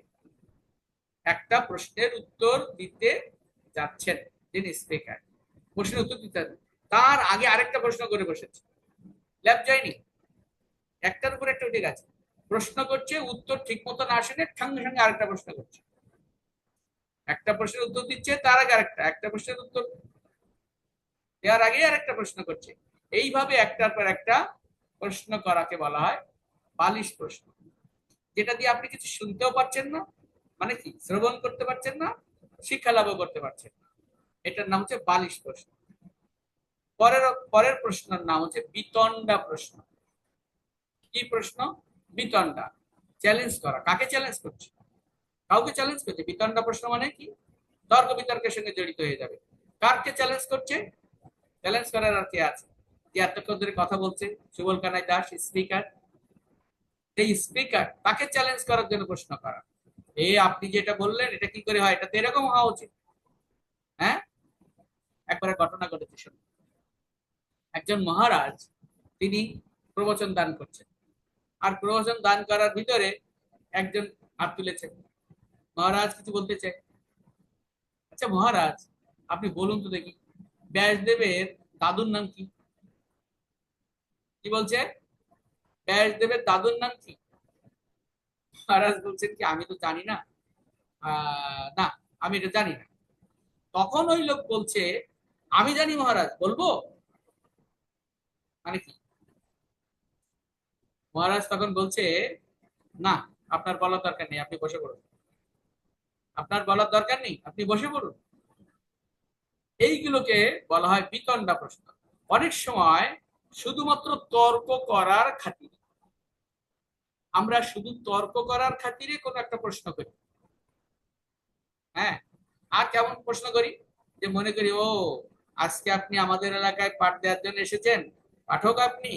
একটা প্রশ্নের উত্তর দিতে যাচ্ছেন যিনি স্পিকার, প্রশ্নের উত্তর দিতে, তার আগে আরেকটা প্রশ্ন করে বসেছে, ল্যাব যায়নি, একটার উপর একটা উঠে গেছে, প্রশ্ন করছে, উত্তর ঠিক মতো না আসেনি, সঙ্গে সঙ্গে আরেকটা প্রশ্ন করছে, একটা প্রশ্নের উত্তর দিচ্ছে, তার আগে আরেকটা, একটা প্রশ্নের উত্তর দেওয়ার আগে আরেকটা প্রশ্ন করছে। এইভাবে একটার পর একটা প্রশ্ন করাকে বলা হয় বালিশ প্রশ্ন, যেটা দিয়ে আপনি কিছু শুনতেও পাচ্ছেন না, মানে কি শ্রবণ করতে পারছেন না, শিক্ষা লাভও করতে পারছেন না। এটার নাম হচ্ছে বালিশ প্রশ্ন। পরের পরের প্রশ্নের নাম হচ্ছে বিতণ্ডা প্রশ্ন। কি প্রশ্ন? বিতণ্ডা, চ্যালেঞ্জ করা। কাকে চ্যালেঞ্জ করছে? কাউকে চ্যালেঞ্জ করছে। বিতণ্ডা প্রশ্ন মানে কি? তর্ক বিতর্কের সঙ্গে জড়িত হয়ে যাবে। কারকে চ্যালেঞ্জ করছে? চ্যালেঞ্জ করার আর কে আছে? যে এতক্ষণ ধরে কথা বলছে, সুবল কানাই দাস স্পিকার, এই স্পিকার, তাকে চ্যালেঞ্জ করার জন্য প্রশ্ন করা, আপনি যেটা বললেন এটা কি করে হয়, এটা তো এরকম হওয়া উচিত। হ্যাঁ, একবারে ঘটনা ঘটেছে, শুনুন। একজন মহারাজ, তিনি প্রবচন দান করছেন, আর প্রবচন দান করার ভিতরে একজন হাত তুলেছেন, মহারাজ কিছু বলতে চাই। আচ্ছা মহারাজ, আপনি বলুন তো দেখি, ব্যাসদেবের দাদুর নাম কি? কি বলছে? ব্যাসদেবের দাদুর নাম কি? মহারাজ বলছেন কি, আমি তো জানি না, না, আমি এটা জানি না। তখন ওই লোক বলছে, আমি জানি মহারাজ, বলবো? মানে কি? মহারাজ তখন বলছে, না, আপনার বলার দরকার নেই, আপনি বসে পড়ুন। আপনার বলার দরকার নেই, আপনি বসে পড়ুন। এইগুলোকে বলা হয় বিতণ্ডা প্রশ্ন। অনেক সময় শুধুমাত্র তর্ক করার খাতিরে, আমরা শুধু তর্ক করার খাতিরে কোনো একটা প্রশ্ন করি। হ্যাঁ, আর কেমন প্রশ্ন করি, যে মনে করি ও আজকে আপনি আমাদের এলাকায় পাঠ দেওয়ার জন্য এসেছেন, পাঠক আপনি,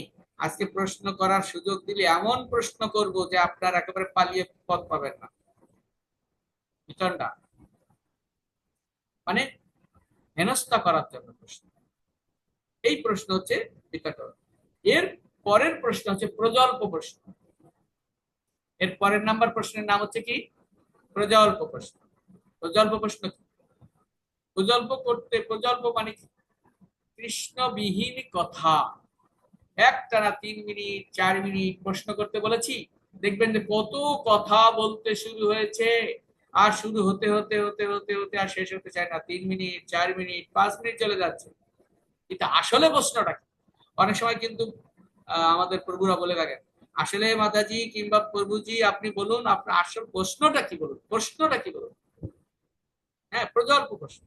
আজকে প্রশ্ন করার সুযোগ দিলে এমন প্রশ্ন করব যে আপনার একেবারে পালিয়ে পথ পাবেন না। বিতণ্ডা মানে হেনস্থা করার জন্য প্রশ্ন। এই প্রশ্ন হচ্ছে বিতণ্ডা। এর পরের প্রশ্ন হচ্ছে প্রজল্প প্রশ্ন। এর পরের নাম্বার প্রশ্নের নাম হচ্ছে কি? প্রজল্প প্রশ্ন। প্রজল্প প্রশ্ন কি? প্রজল্প করতে, প্রজল্প মানে কি? কৃষ্ণবিহীন কথা একটানা 3 মিনিট 4 মিনিট প্রশ্ন করতে বলেছি, দেখবেন যে কত কথা বলতে শুরু হয়েছে, আর শুরু হতে হতে হতে হতে হতে আর শেষ হতে চায় না। 3 মিনিট 4 মিনিট 5 মিনিট চলে যাচ্ছে, কিন্তু আসলে প্রশ্নটা কি? অনেক সময় কিন্তু আমাদের প্রভুরা বলে থাকেন, আসলে মাতাজি কিংবা প্রভুজি আপনি বলুন আপনার আসল প্রশ্নটা কি, বলুন প্রশ্নটা কি বলুন। হ্যাঁ, প্রজল্প প্রশ্ন।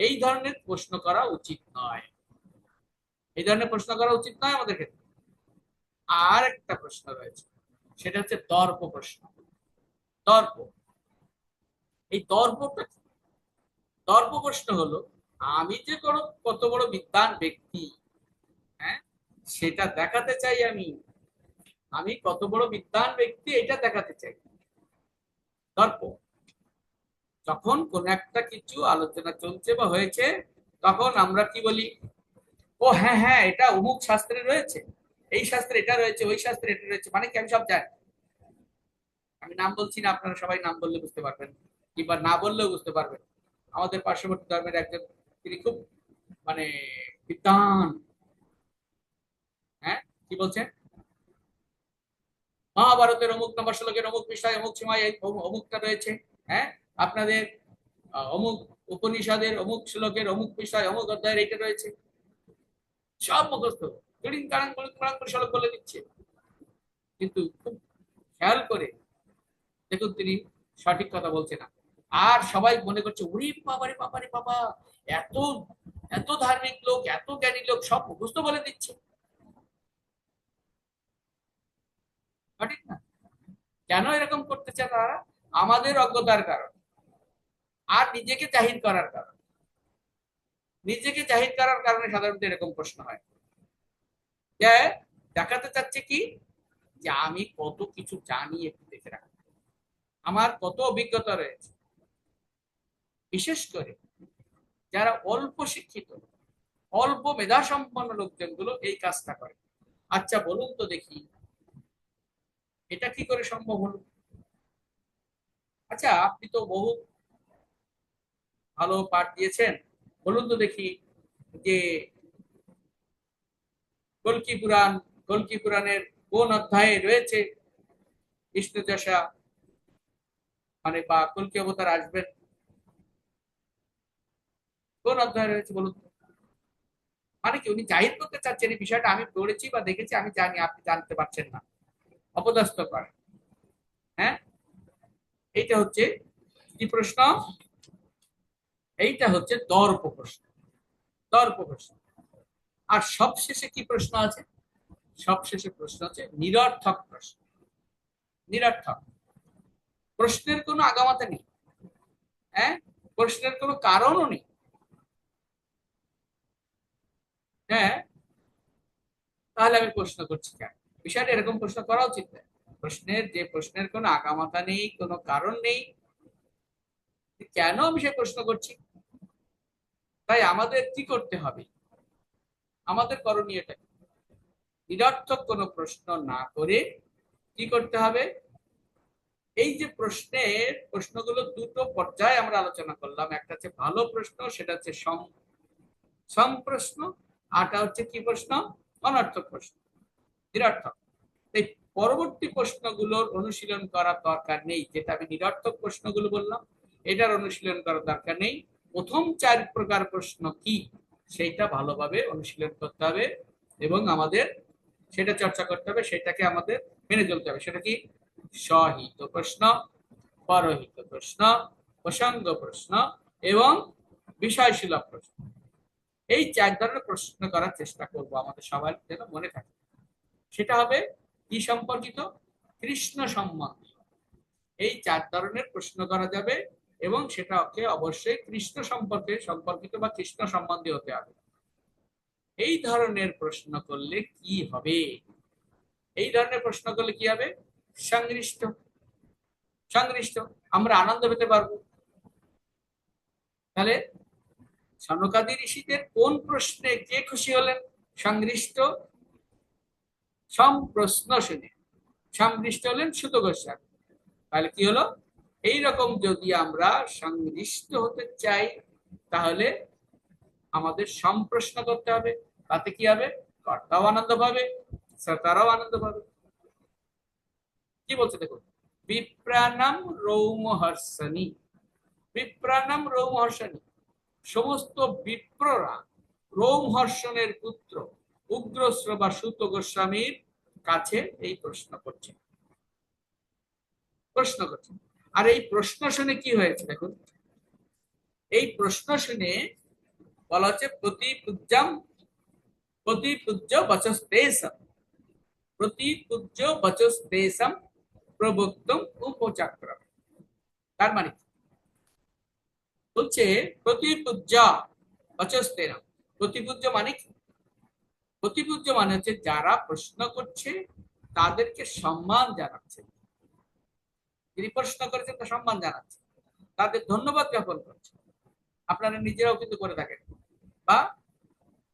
এই ধরনের প্রশ্ন করা উচিত নয়, এই ধরনের প্রশ্ন করা উচিত নয় আমাদের ক্ষেত্রে। আর একটা প্রশ্ন রয়েছে, সেটা হচ্ছে তর্ক প্রশ্ন। তর্ক, এই তর্কটা কি? তর্ক প্রশ্ন হলো আমি যে কোনো কত বড় বিদ্বান ব্যক্তি, হ্যাঁ, সেটা দেখাতে চাই। আমি আমি কত বড় বিদ্বান ব্যক্তি এটা দেখাতে চাই। তর্ক, যখন কোন একটা কিছু আলোচনা চলছে বা হয়েছে, তখন আমরা কি বলি, ও হ্যাঁ হ্যাঁ এটা অমুক শাস্ত্রে রয়েছে, এই শাস্ত্রে এটা রয়েছে, ওই শাস্ত্রে এটা রয়েছে, মানে কি আমি সব জানি। আমি নাম বলছি না, আপনারা সবাই নাম বললে বুঝতে পারবেন, কিংবা না বললেও বুঝতে পারবেন। আমাদের পার্শ্ববর্তী ধর্মের একজন, তিনি খুব মানে বিদ্বান। হ্যাঁ, কি বলছেন, মহাভারতের অমুক নম্বর শ্লোকের অমুক বিষয় অমুক সময় অমুকটা রয়েছে। হ্যাঁ, আপনাদের অমুক উপনিষদের অমুক শ্লোকের অমুক বিষয় অমুক অধ্যায়ের এটা রয়েছে, সব মুখস্থ, গড়িং কাড়াং গড়িং কাড়াং করে শ্লোক বলে দিচ্ছে। কিন্তু খুব খেয়াল করে দেখুন তিনি সঠিক কথা বলছে না। আর সবাই মনে করছে ওরে বাবা রে বাবা রে বাবা, এত এত ধার্মিক লোক, এত জ্ঞানী লোক সব মুখস্থ বলে দিচ্ছে। সঠিক না। কেন এরকম করতেছে তারা? আমাদের অজ্ঞতার কারণ, আর নিজেকে জাহির করার কারণ। নিজেকে জাহির করার কারণে সাধারণত এরকম প্রশ্ন হয়। যে দেখাতে চাচ্ছে কি, যে আমি কত কিছু জানি একটু দেখে রাখ, আমার কত অভিজ্ঞতা রয়েছে। বিশেষ করে যারা অল্প শিক্ষিত, অল্প মেধা সম্পন্ন লোকজন গুলো এই কাজটা করে। আচ্ছা বলুন তো দেখি, এটা কি করে সম্ভব হলো? আচ্ছা আপনি তো বহু ভালো পাঠ দিয়েছেন, বলুন তো দেখি যে কল্কি পুরাণ, কল্কি পুরাণের কোন অধ্যায়ে রয়েছে কৃষ্ণচর্চা, মানে বা কল্কি অবতার আসবেন, কোন অধ্যায়ে রয়েছে বলুন তো। মানে কি উনি জাহির করতে চাচ্ছেন এই বিষয়টা আমি পড়েছি বা দেখেছি, আমি জানি, আপনি জানতে পারছেন না, অপদস্থ করে। হ্যাঁ, এইটা হচ্ছে কি প্রশ্ন? এইটা হচ্ছে তর্ক প্রশ্ন। তর্ক প্রশ্ন। আর সবশেষে কি প্রশ্ন আছে? সবশেষে প্রশ্ন হচ্ছে নিরর্থক প্রশ্ন। নিরর্থক প্রশ্নের কোনো আগামাথা নেই। হ্যাঁ, প্রশ্নের কোনো কারণও নেই। হ্যাঁ, তাহলে আমি প্রশ্ন করছি কেন? বিষয়টা এরকম প্রশ্ন করা উচিত না। প্রশ্নের, যে প্রশ্নের কোনো আগামাথা নেই, কোনো কারণ নেই, কেন আমি সে প্রশ্ন করছি? তাই আমাদের কি করতে হবে? আমাদের করণীয়টা কি? নিরর্থক কোনো প্রশ্ন না করে কি করতে হবে? এই যে প্রশ্নের, প্রশ্নগুলো দুটো পর্যায়ে আমরা আলোচনা করলাম, একটা হচ্ছে ভালো প্রশ্ন, সেটা হচ্ছে সম প্রশ্ন, আরটা হচ্ছে কি প্রশ্ন? অনর্থক প্রশ্ন, নিরর্থক। এই পরবর্তী প্রশ্নগুলোর অনুশীলন করার দরকার নেই, যেটা আমি নিরর্থক প্রশ্নগুলো বললাম এটার অনুশীলন করার দরকার নেই। প্রথম 4 প্রকার প্রশ্ন কি সেইটা ভালোভাবে অনুশীলন করতে হবে, এবং আমাদের সেটা চর্চা করতে হবে, সেটাকে আমাদের মেনে চলতে হবে। সেটা কি? সহিত প্রশ্ন, পরহিত প্রশ্ন, প্রসঙ্গ প্রশ্ন এবং বিষয়সুলভ প্রশ্ন, এই 4 ধরনের প্রশ্ন করার চেষ্টা করব আমাদের সবার যেন মনে থাকে। সেটা হবে কি সম্পর্কিত? কৃষ্ণ সম্বন্ধে এই 4 ধরনের প্রশ্ন করা যাবে এবং সেটাকে অবশ্যই কৃষ্ণ সম্পর্কিত বা কৃষ্ণ সম্বন্ধে হতে হবে। এই ধরনের প্রশ্ন করলে কি হবে? এই ধরনের প্রশ্ন করলে কি হবে? সংশ্লিষ্ট সংশ্লিষ্ট আমরা আনন্দ পেতে পারবো। তাহলে সনকাদি ঋষিদের কোন প্রশ্নে কে খুশি হলেন? সংশ্লিষ্ট প্রশ্ন শুনে সংশ্লিষ্ট হলেন সুত গোস্বামী। তাহলে কি হলো? এইরকম যদি আমরা সংশ্লিষ্ট হতে চাই তাহলে আমাদের সম্প্রশ্ন করতে হবে। তাতে কি হবে? কর্তাও আনন্দ পাবে, শ্রোতারাও আনন্দ পাবে। কি বলছে দেখুন, বিপ্রাণাম রৌমহর্ষণী, বিপ্রাণাম রৌমহর্ষণী, সমস্ত বিপ্ররা রৌমহর্ষণের পুত্র উগ্রশ্রবা সুত গোস্বামীর কাছে এই প্রশ্ন করছে। আর এই প্রশ্ন শুনে কি হয়েছে দেখুন, এই প্রশ্ন শুনে বলা হচ্ছে প্রতিপূজ্য বচস্তেষম, প্রতিপূজ্য বচস্তেষম প্রবক্তম উপচক্রম। তার মানে বলছে প্রতিপূজ্য বচস্তেষম, প্রতিপূজ্য মানে কি? প্রতিপূজ্য মানে হচ্ছে যারা প্রশ্ন করছে তাদেরকে সম্মান জানাচ্ছে, যিনি প্রশ্ন করেছেন তা সম্মান জানাচ্ছে, তাদের ধন্যবাদ জ্ঞাপন করছে। আপনারা নিজেরাও কিন্তু করে থাকেন বা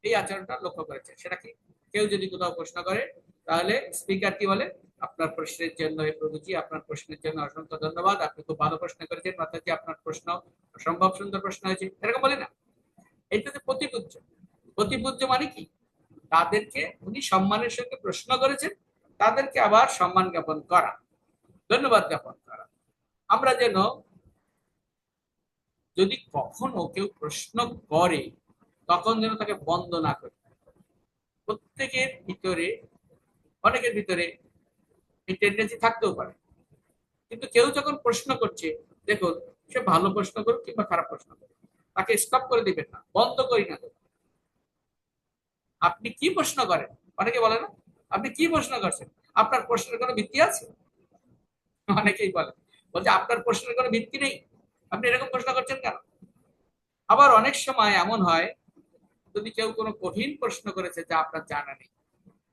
এই আচরণটা লক্ষ্য করেছেন। সেটা কি? কেউ যদি কোথাও প্রশ্ন করে তাহলে স্পিকার কি বলে? আপনার প্রশ্নের জন্য হে প্রভুজি, আপনার প্রশ্নের জন্য অসংখ্য ধন্যবাদ, আপনি খুব ভালো প্রশ্ন করেছেন, মাতাজি আপনার প্রশ্ন অসম্ভব সুন্দর প্রশ্ন হয়েছে, এরকম বলে না? এইটাতে প্রতিপূজ্য। প্রতিপূজ্য মানে কি? তাদেরকে উনি সম্মানের সঙ্গে প্রশ্ন করেছেন, তাদেরকে আবার সম্মান জ্ঞাপন করা, ধন্যবাদ জ্ঞাপন করা। আমরা যেন যদি কখনো কেউ প্রশ্ন করে তখন যেন তাকে বন্ধ না করি। প্রত্যেকের ভিতরে, অনেকের ভিতরে এই টেন্ডেন্সি থাকতেও পারে, কিন্তু কেউ যখন প্রশ্ন করছে, দেখুন সে ভালো প্রশ্ন করুক কিংবা খারাপ প্রশ্ন করুক, তাকে স্টপ করে দিবেন না, বন্ধ করি না। আপনি কি প্রশ্ন করেন? অনেকে বলে না, আপনি কি প্রশ্ন করছেন, আপনার প্রশ্নের কোনো ভিত্তি আছে? অনেকেই বলে, বলছে আপনার প্রশ্নের কোনো ভিত্তি নেই, আপনি এরকম প্রশ্ন করছেন কেন? আবার অনেক সময় এমন হয়, যদি কেউ কোনো কঠিন প্রশ্ন করেছে যা আপনার জানা নেই,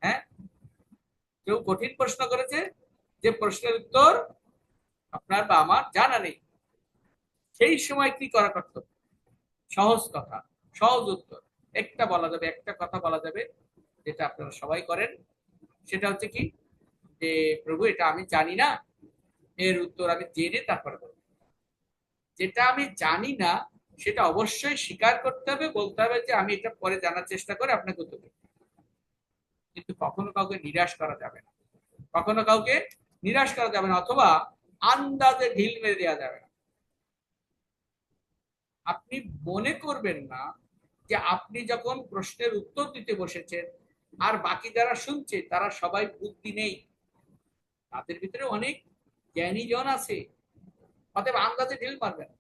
হ্যাঁ, কেউ কঠিন প্রশ্ন করেছে যে প্রশ্নের উত্তর আপনার বা আমার জানা নেই, সেই সময় কি করা কর্তব্য? সহজ কথা, সহজ উত্তর একটা বলা যাবে, একটা কথা বলা যাবে, যেটা আপনারা সবাই করেন। সেটা হচ্ছে কি, যে প্রভু এটা আমি জানি না, এর উত্তর আমি জেনে তারপরে বলবো। যেটা আমি জানি না সেটা অবশ্যই স্বীকার করতে হবে, বলতে হবে যে আমি এটা পরে জানার চেষ্টা করে আপনাকে উত্তর দেব। কিন্তু কখনো কাউকে নিরাশ করা যাবে না, কখনো কাউকে নিরাশ করা যাবে না, অথবা আন্দাজে ঢিল মেরে দেওয়া যাবে না। আপনি মনে করবেন না যে আপনি যখন প্রশ্নের উত্তর দিতে বসেছেন আর বাকি যারা শুনছে তারা সবাই বুদ্ধি নেই, তাদের ভিতরে অনেক জ্ঞানী জন আছে, অতএব আন্দাজে ঢিল মারবেন।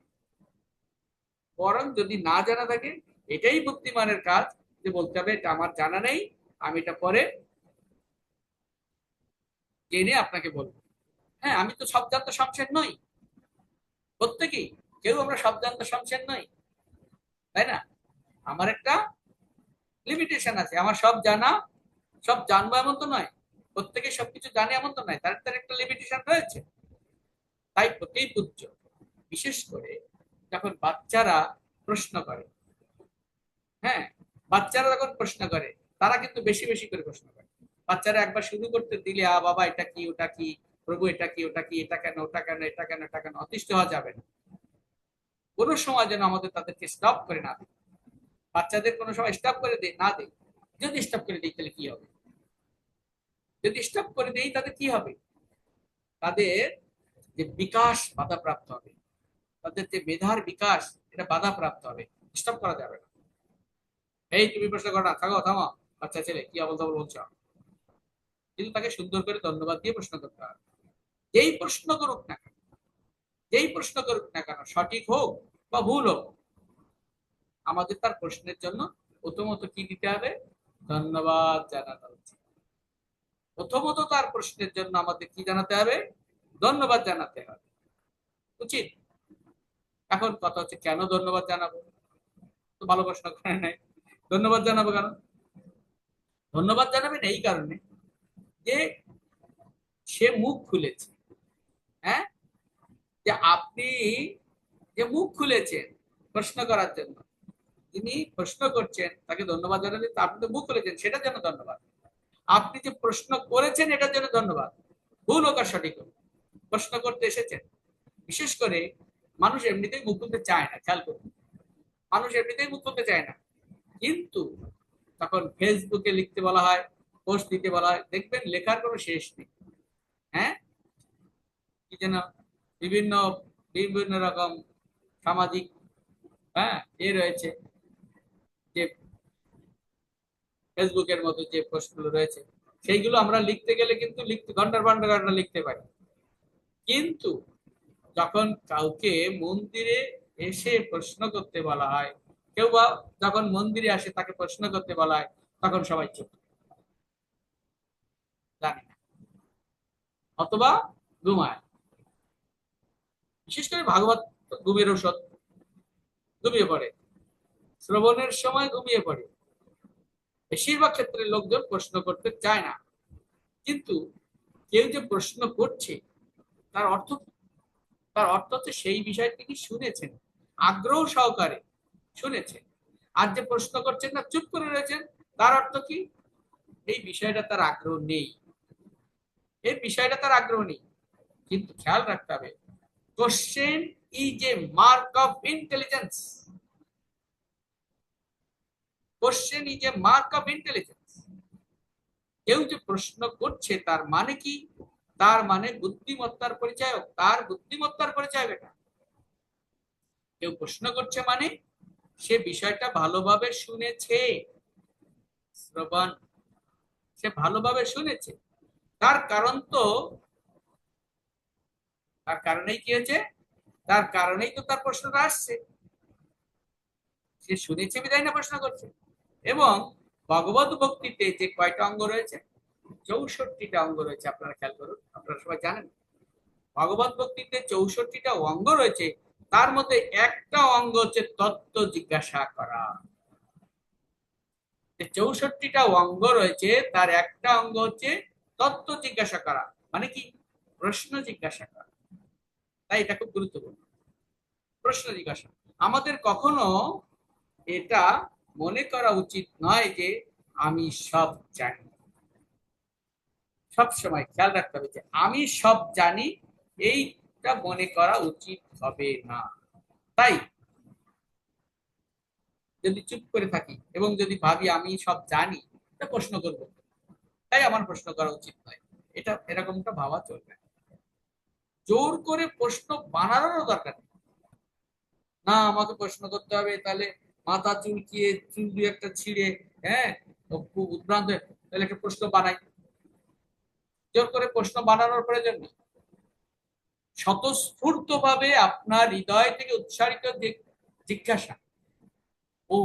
বরং যদি না জানা থাকে, এটাই বুদ্ধিমানের কাজ, যে বলতে হবে এটা আমার জানা নেই, আমি এটা পরে জেনে আপনাকে বলবো। হ্যাঁ, আমি তো সব জানতো শমশের নই, প্রত্যেকেই, কেউ আমরা সব জানতো শমশের নই, তাই না? আমার একটা লিমিটেশন আছে, আমার সব জানা, সব জানবো এমন তো নয়, প্রত্যেকে সবকিছু জানে এমন তো নয়, তার তার একটা লিমিটেশন রয়েছে। তাই প্রতিপূজ্য, বিশেষ করে যখন বাচ্চারা প্রশ্ন করে, হ্যাঁ, বাচ্চারা যখন প্রশ্ন করে তারা কিন্তু বেশি বেশি করে প্রশ্ন করে। বাচ্চারা একবার শুরু করতে দিলে বাবা এটা কি, ওটা কি, প্রভু এটা কি, ওটা কি, এটা কেন, ওটা কেন, এটা কেন, এটা কেন, অতিষ্ঠ হওয়া যাবে না। কোনো সময় যেন আমাদের তাদেরকে স্টপ করে না দিই, বাচ্চাদের কোনো সময় স্টপ করে দিই না দিই। যদি স্টপ করে দিই তাহলে কি হবে? যদি স্টপ করে দিই তাদের কি হবে? তাদের যে বিকাশ বাধাপ্রাপ্ত হবে, তাদের যে মেধার বিকাশ এটা বাধাপ্রাপ্ত হবে, স্টপ করা যাবে না। এই তুমি প্রশ্ন করো না, থাকো, থামো, বাচ্চা ছেলে কি আবল তাবল বলছো। কিন্তু তাকে সুন্দর করে ধন্যবাদ দিয়ে প্রশ্ন করতে হবে, যেই প্রশ্ন করুক না, যেই প্রশ্ন করুক না কেন, সঠিক হোক বা ভুল হোক, আমাদের তার প্রশ্নের জন্য প্রথমত কি দিতে হবে? ধন্যবাদ জানানো উচিত। প্রথমত তার প্রশ্নের জন্য আমাদের কি জানাতে হবে? ধন্যবাদ জানাতে হবে উচিত। এখন কথা হচ্ছে, কেন ধন্যবাদ জানাবো? তো ভালো প্রশ্ন করে নাই, ধন্যবাদ জানাবো কেন? ধন্যবাদ জানাবেন এই কারণে যে সে মুখ খুলেছে। হ্যাঁ, যে আপনি যে মুখ খুলেছেন প্রশ্ন করার জন্য, তিনি প্রশ্ন করছেন, তাকে ধন্যবাদ জানালে আপনি তো মুখ খুলেছেন, সেটার জন্য ধন্যবাদ। আপনি যে প্রশ্ন করেছেন এটার জন্য ধন্যবাদ, ভুল হোক আর সঠিক হোক, প্রশ্ন করতে এসেছেন। বিশেষ করে মানুষ এমনিতেই মুখ খুলতে চায় না, খেয়াল করুন, মানুষ এমনিতেই মুখ খুলতে চায় না, কিন্তু তখন ফেসবুকে লিখতে বলা হয়, পোস্ট দিতে বলা হয়, দেখবেন লেখার কোনো শেষ নেই। হ্যাঁ, কি যেন বিভিন্ন বিভিন্ন রকম সামাজিক, হ্যাঁ, রয়েছে, যে ফেসবুকের মতো যে পোস্টগুলো রয়েছে, সেইগুলো আমরা লিখতে গেলে কিন্তু লিখতে ঘন্টার পর ঘন্টা লিখতে পারি। কিন্তু যখন কাউকে মন্দিরে এসে প্রশ্ন করতে বলা হয়, কেউ বা যখন মন্দিরে আসে তাকে প্রশ্ন করতে বলা হয়, তখন সবাই চুপ, জানে না, অথবা ঘুমায়। বিশেষ করে ভাগবত ঘুমের ঔষধ, ঘুমিয়ে পড়ে, শ্রবণের সময় ঘুমিয়ে পড়ে। বেশিরভাগ ক্ষেত্রে লোকজন প্রশ্ন করতে চায় না। কিন্তু কেউ যে প্রশ্ন করছে, তার অর্থ কি? তার অর্থ হচ্ছে সেই বিষয় তিনি শুনেছেন, আগ্রহ সহকারে শুনেছেন। আর যে প্রশ্ন করছেন না, চুপ করে রয়েছেন, তার অর্থ কি? এই বিষয়টা তার আগ্রহ নেই, এই বিষয়টা তার আগ্রহ নেই। কিন্তু খেয়াল রাখতে হবে, question is a mark of intelligence. Question is a mark of intelligence. কেউ যে প্রশ্ন করছে তার মানে কি? তার মানে বুদ্ধিমত্তার পরিচয়, তার বুদ্ধিমত্তার পরিচয় এটা। কেউ প্রশ্ন করছে মানে সে বিষয়টা ভালোভাবে শুনেছে, শ্রবণ, সে ভালোভাবে শুনেছে। তার কারণ তো, তার কারণেই কি হয়েছে, তার কারণেই তো তার প্রশ্নটা আসছে। সে শুনেছে বিধায় না প্রশ্ন করছে। এবং ভগবত ভক্তিতে যে কয়টা অঙ্গ রয়েছে, 64টা অঙ্গ রয়েছে। আপনারা খেয়াল করুন, আপনারা সবাই জানেন ভগবত ভক্তিতে 64টা অঙ্গ রয়েছে। তার মধ্যে একটা অঙ্গ হচ্ছে তত্ত্ব জিজ্ঞাসা করা। 64টা অঙ্গ রয়েছে, তার একটা অঙ্গ হচ্ছে তত্ত্ব জিজ্ঞাসা করা, মানে কি? প্রশ্ন জিজ্ঞাসা করা। তাই এটা খুব গুরুত্বপূর্ণ, প্রশ্ন জিজ্ঞাসা। আমাদের কখনো এটা মনে করা উচিত নয় যে আমি সব জানি। সব সময় খেয়াল রাখতে হবে যে আমি সব জানি, এইটা মনে করা উচিত হবে না। তাই যদি চুপ করে থাকি এবং যদি ভাবি আমি সব জানি, তা প্রশ্ন করবো, তাই আমার প্রশ্ন করা উচিত নয়, এটা এরকমটা ভাবা চলবে না। জোর করে প্রশ্ন বানানোর দরকার নেই। না, আমাকে প্রশ্ন করতে হবে, তাহলে মাথা চুলকিয়ে চুল দুই একটা ছিঁড়ে, হ্যাঁ, খুব উদ্ভ্রান্ত তাহলে একটা প্রশ্ন বানাই। জোর করে প্রশ্ন বানানোর প্রয়োজন নেই। স্বতঃস্ফূর্ত ভাবে আপনার হৃদয় থেকে উচ্চারিত যে জিজ্ঞাসা, ও,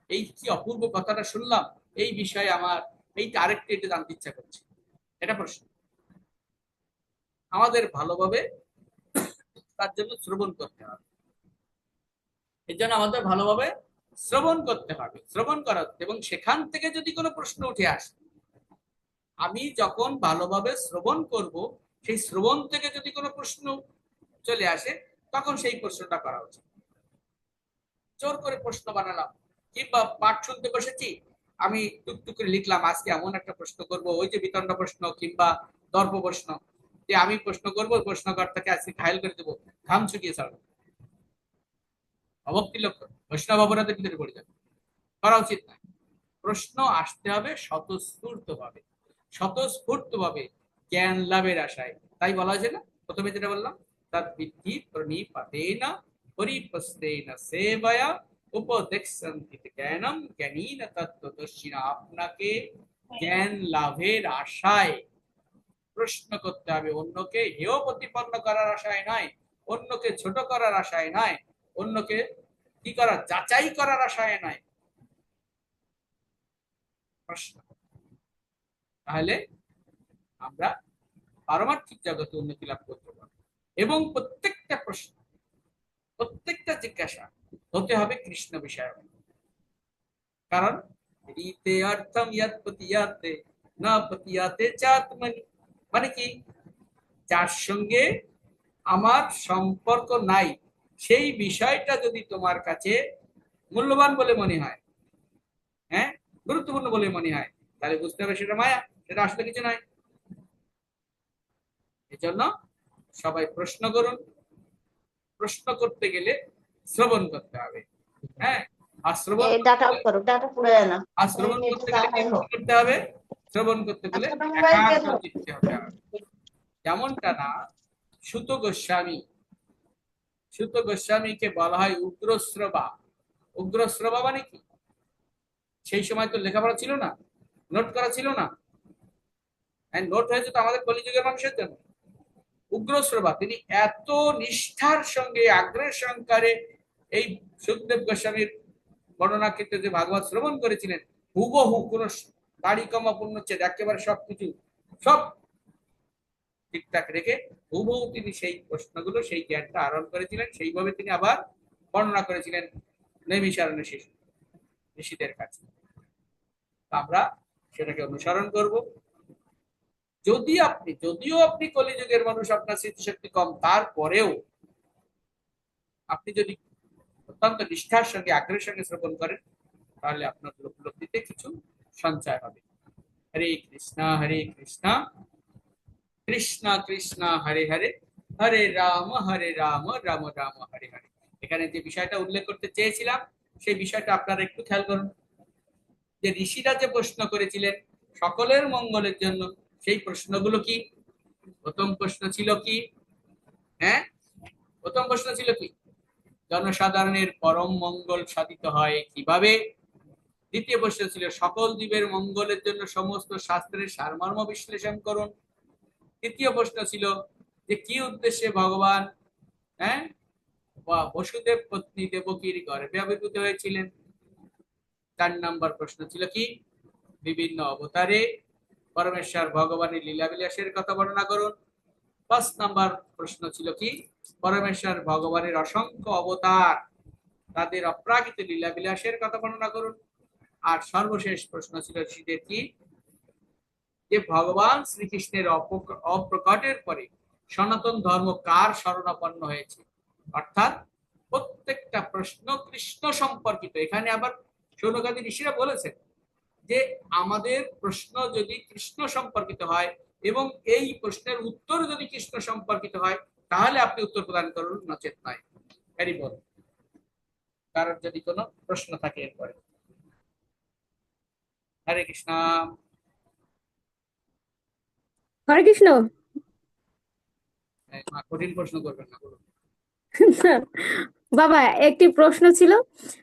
এই কি অপূর্ব কথাটা শুনলাম, এই বিষয়ে আমার এইটা আরেকটু এটা জানতে ইচ্ছা করছে, এটা প্রশ্ন। আমাদের ভালোভাবে তার জন্য শ্রবণ করতে হবে। এর জন্য আমাদের ভালোভাবে শ্রবণ করতে হবে, শ্রবণ করা, এবং সেখান থেকে যদি কোনো প্রশ্ন উঠে আসে, আমি যখন ভালোভাবে শ্রবণ করব, সেই শ্রবণ থেকে যদি কোনো প্রশ্ন চলে আসে, তখন সেই প্রশ্নটা করা উচিত। জোর করে প্রশ্ন বানালাম, কিংবা পাঠ শুনতে বসেছি, আমি টুকটুক করে লিখলাম আজকে এমন একটা প্রশ্ন করব, ওই যে বিতণ্ড প্রশ্ন কিংবা দর্প প্রশ্ন, যে আমি প্রশ্ন করব, প্রশ্নকর্তাকে আজকে ঘায়ল করে দেবো, ঘাম ছুটিয়ে ছাড়বো, অভক্তি লক্ষণ, বৈষ্ণব অপরাধের ভিতরে পড়ে যাবে, করা উচিত না। প্রশ্ন আসতে হবে স্বতঃস্ফূর্ত ভাবে, স্বতঃস্ফূর্ত ভাবে, জ্ঞান লাভের আশায়। তাই বলা হয়েছে না, প্রথমে যেটা বললাম, তার বৃদ্ধি প্রণিপাতেন পরিপস্তেন সেবয়া উপদেক্ষন্তি জ্ঞানম জ্ঞানীন তত্ত্বদর্শিনা। আপনাকে জ্ঞান লাভের আশায় প্রশ্ন করতে হবে, অন্যকে হেয় প্রতিপন্ন করার আশায় নয়, অন্যকে ছোট করার আশায় নয়, অন্যকে কি করা, যাচাই করার আশায় নয়, প্রশ্ন। তাহলে আমরা পারমার্থিক জগতে উন্নতি লাভ করতে পারবো। এবং প্রত্যেকটা প্রশ্ন, প্রত্যেকটা জিজ্ঞাসা হতে হবে কৃষ্ণ বিষয়। কারণ রীতে অর্থম ইয়াত পতিয়াতে না পতিয়াতে চাত্মনি, মানে কি, যার সঙ্গে আমার সম্পর্ক নাই সেই বিষয়টা যদি তোমার কাছে মূল্যবান বলে মনে হয়, হ্যাঁ, গুরুত্বপূর্ণ বলে মনে হয়, তাহলে বুঝতে হবে সেটা মায়া, সেটা আসলে কিছু নয়। এজন্য সবাই প্রশ্ন করুন। প্রশ্ন করতে গেলে শ্রবণ করতে হবে, হ্যাঁ। আর শ্রবণ ডাটা অফ করো, ডাটা পুড়ে যায় না। আর শ্রবণ করতে গেলে কি করতে হবে? শ্রবণ করতে গেলে ছোট মোবাইল একাগ্র দেখো। চিত্তে হতে হবে। যেমনটা না, সুত গোস্বামী, সুত গোস্বামীকে বলা হয় উগ্রশ্রবা। উগ্রশ্রবা মানে কি? সেই সময় তো লেখাপড়া ছিল না, নোট করা ছিল না, নোট হয়েছে তো আমাদের কলিযুগের মানুষের জন্য। উগ্রশ্রবা, তিনি এত নিষ্ঠার সঙ্গে আগ্রহের সহকারে এই সুখদেব গোস্বামীর বর্ণনাকৃত যে ভাগবত শ্রবণ করেছিলেন, হুবহু কোন দাড়ি কমা পূর্ণচ্ছেদ একেবারে সবকিছু সব ঠিকঠাক রেখে হুবহু তিনি সেই প্রশ্নগুলো, সেই জ্ঞানটা আহরণ করেছিলেন, সেইভাবে তিনি আবার বর্ণনা করেছিলেন নৈমিষারণ্য ঋষিদের কাছে। আমরা সেটাকে অনুসরণ করব। যদিও আপনি কলিযুগের মানুষ, আপনার স্মৃতিশক্তি কম, তারপরেও আপনি যদি অত্যন্ত নিষ্ঠার সঙ্গে আগ্রহের সঙ্গে শ্রবণ করেন, তাহলে আপনার উপলব্ধিতে কিছু সঞ্চয় হবে। হরে কৃষ্ণ হরে কৃষ্ণ কৃষ্ণ কৃষ্ণ হরে হরে, হরে রাম রাম রাম হরে হরে। এখানে যে বিষয়টা উল্লেখ করতে চেয়েছিলাম, সেই বিষয়টা আপনারা একটু খেয়াল করুন। যে ঋষিরা যে প্রশ্ন করেছিলেন সকলের মঙ্গলের জন্য, সেই প্রশ্নগুলো কি? প্রথম প্রশ্ন ছিল কি? হ্যাঁ, প্রথম প্রশ্ন ছিল কি? জনসাধারণের পরম মঙ্গল সাধিত হয় কিভাবে? দ্বিতীয় প্রশ্ন ছিল সকল জীবের মঙ্গলের জন্য সমস্ত শাস্ত্রের সারমর্ম বিশ্লেষণ করুন। তৃতীয় প্রশ্ন ছিল যে কি উদ্দেশ্যে ভগবান, হ্যাঁ, বা বসুদেব পত্নী দেবকীর গর্ভে আবির্ভূত হয়েছিলেন। 4 নম্বর প্রশ্ন ছিল কি? বিভিন্ন অবতারে পরমেশ্বর ভগবানের লীলা বিলাসের কথা বর্ণনা করুন। 5 নম্বর প্রশ্ন ছিল কি? পরমেশ্বর ভগবানের অসংখ্য অবতার, তাদের অপ্রাকৃত লীলা বিলাসের কথা বর্ণনা করুন। আর সর্বশেষ প্রশ্ন ছিল ঋষিদের কি? যে ভগবান শ্রীকৃষ্ণের অপ্রকটের পরে সনাতন ধর্ম কার শরণাপন্ন হয়েছে। অর্থাৎ প্রত্যেকটা প্রশ্ন কৃষ্ণ সম্পর্কিত। এখানে আবার শৌনকাদি ঋষিরা বলেছেন যে আমাদের প্রশ্ন যদি কৃষ্ণ সম্পর্কিত হয় এবং এই প্রশ্নের উত্তর যদি কৃষ্ণ সম্পর্কিত হয়, তাহলে আপনি উত্তর প্রদান করুন, নচেত নয়। হরি বল। কারণ যদি কোনো প্রশ্ন থাকে এরপরে। হরে কৃষ্ণ। হরে কৃষ্ণ। কঠিন প্রশ্ন করবেন না, বলুন। বাবা, একটি প্রশ্ন ছিল।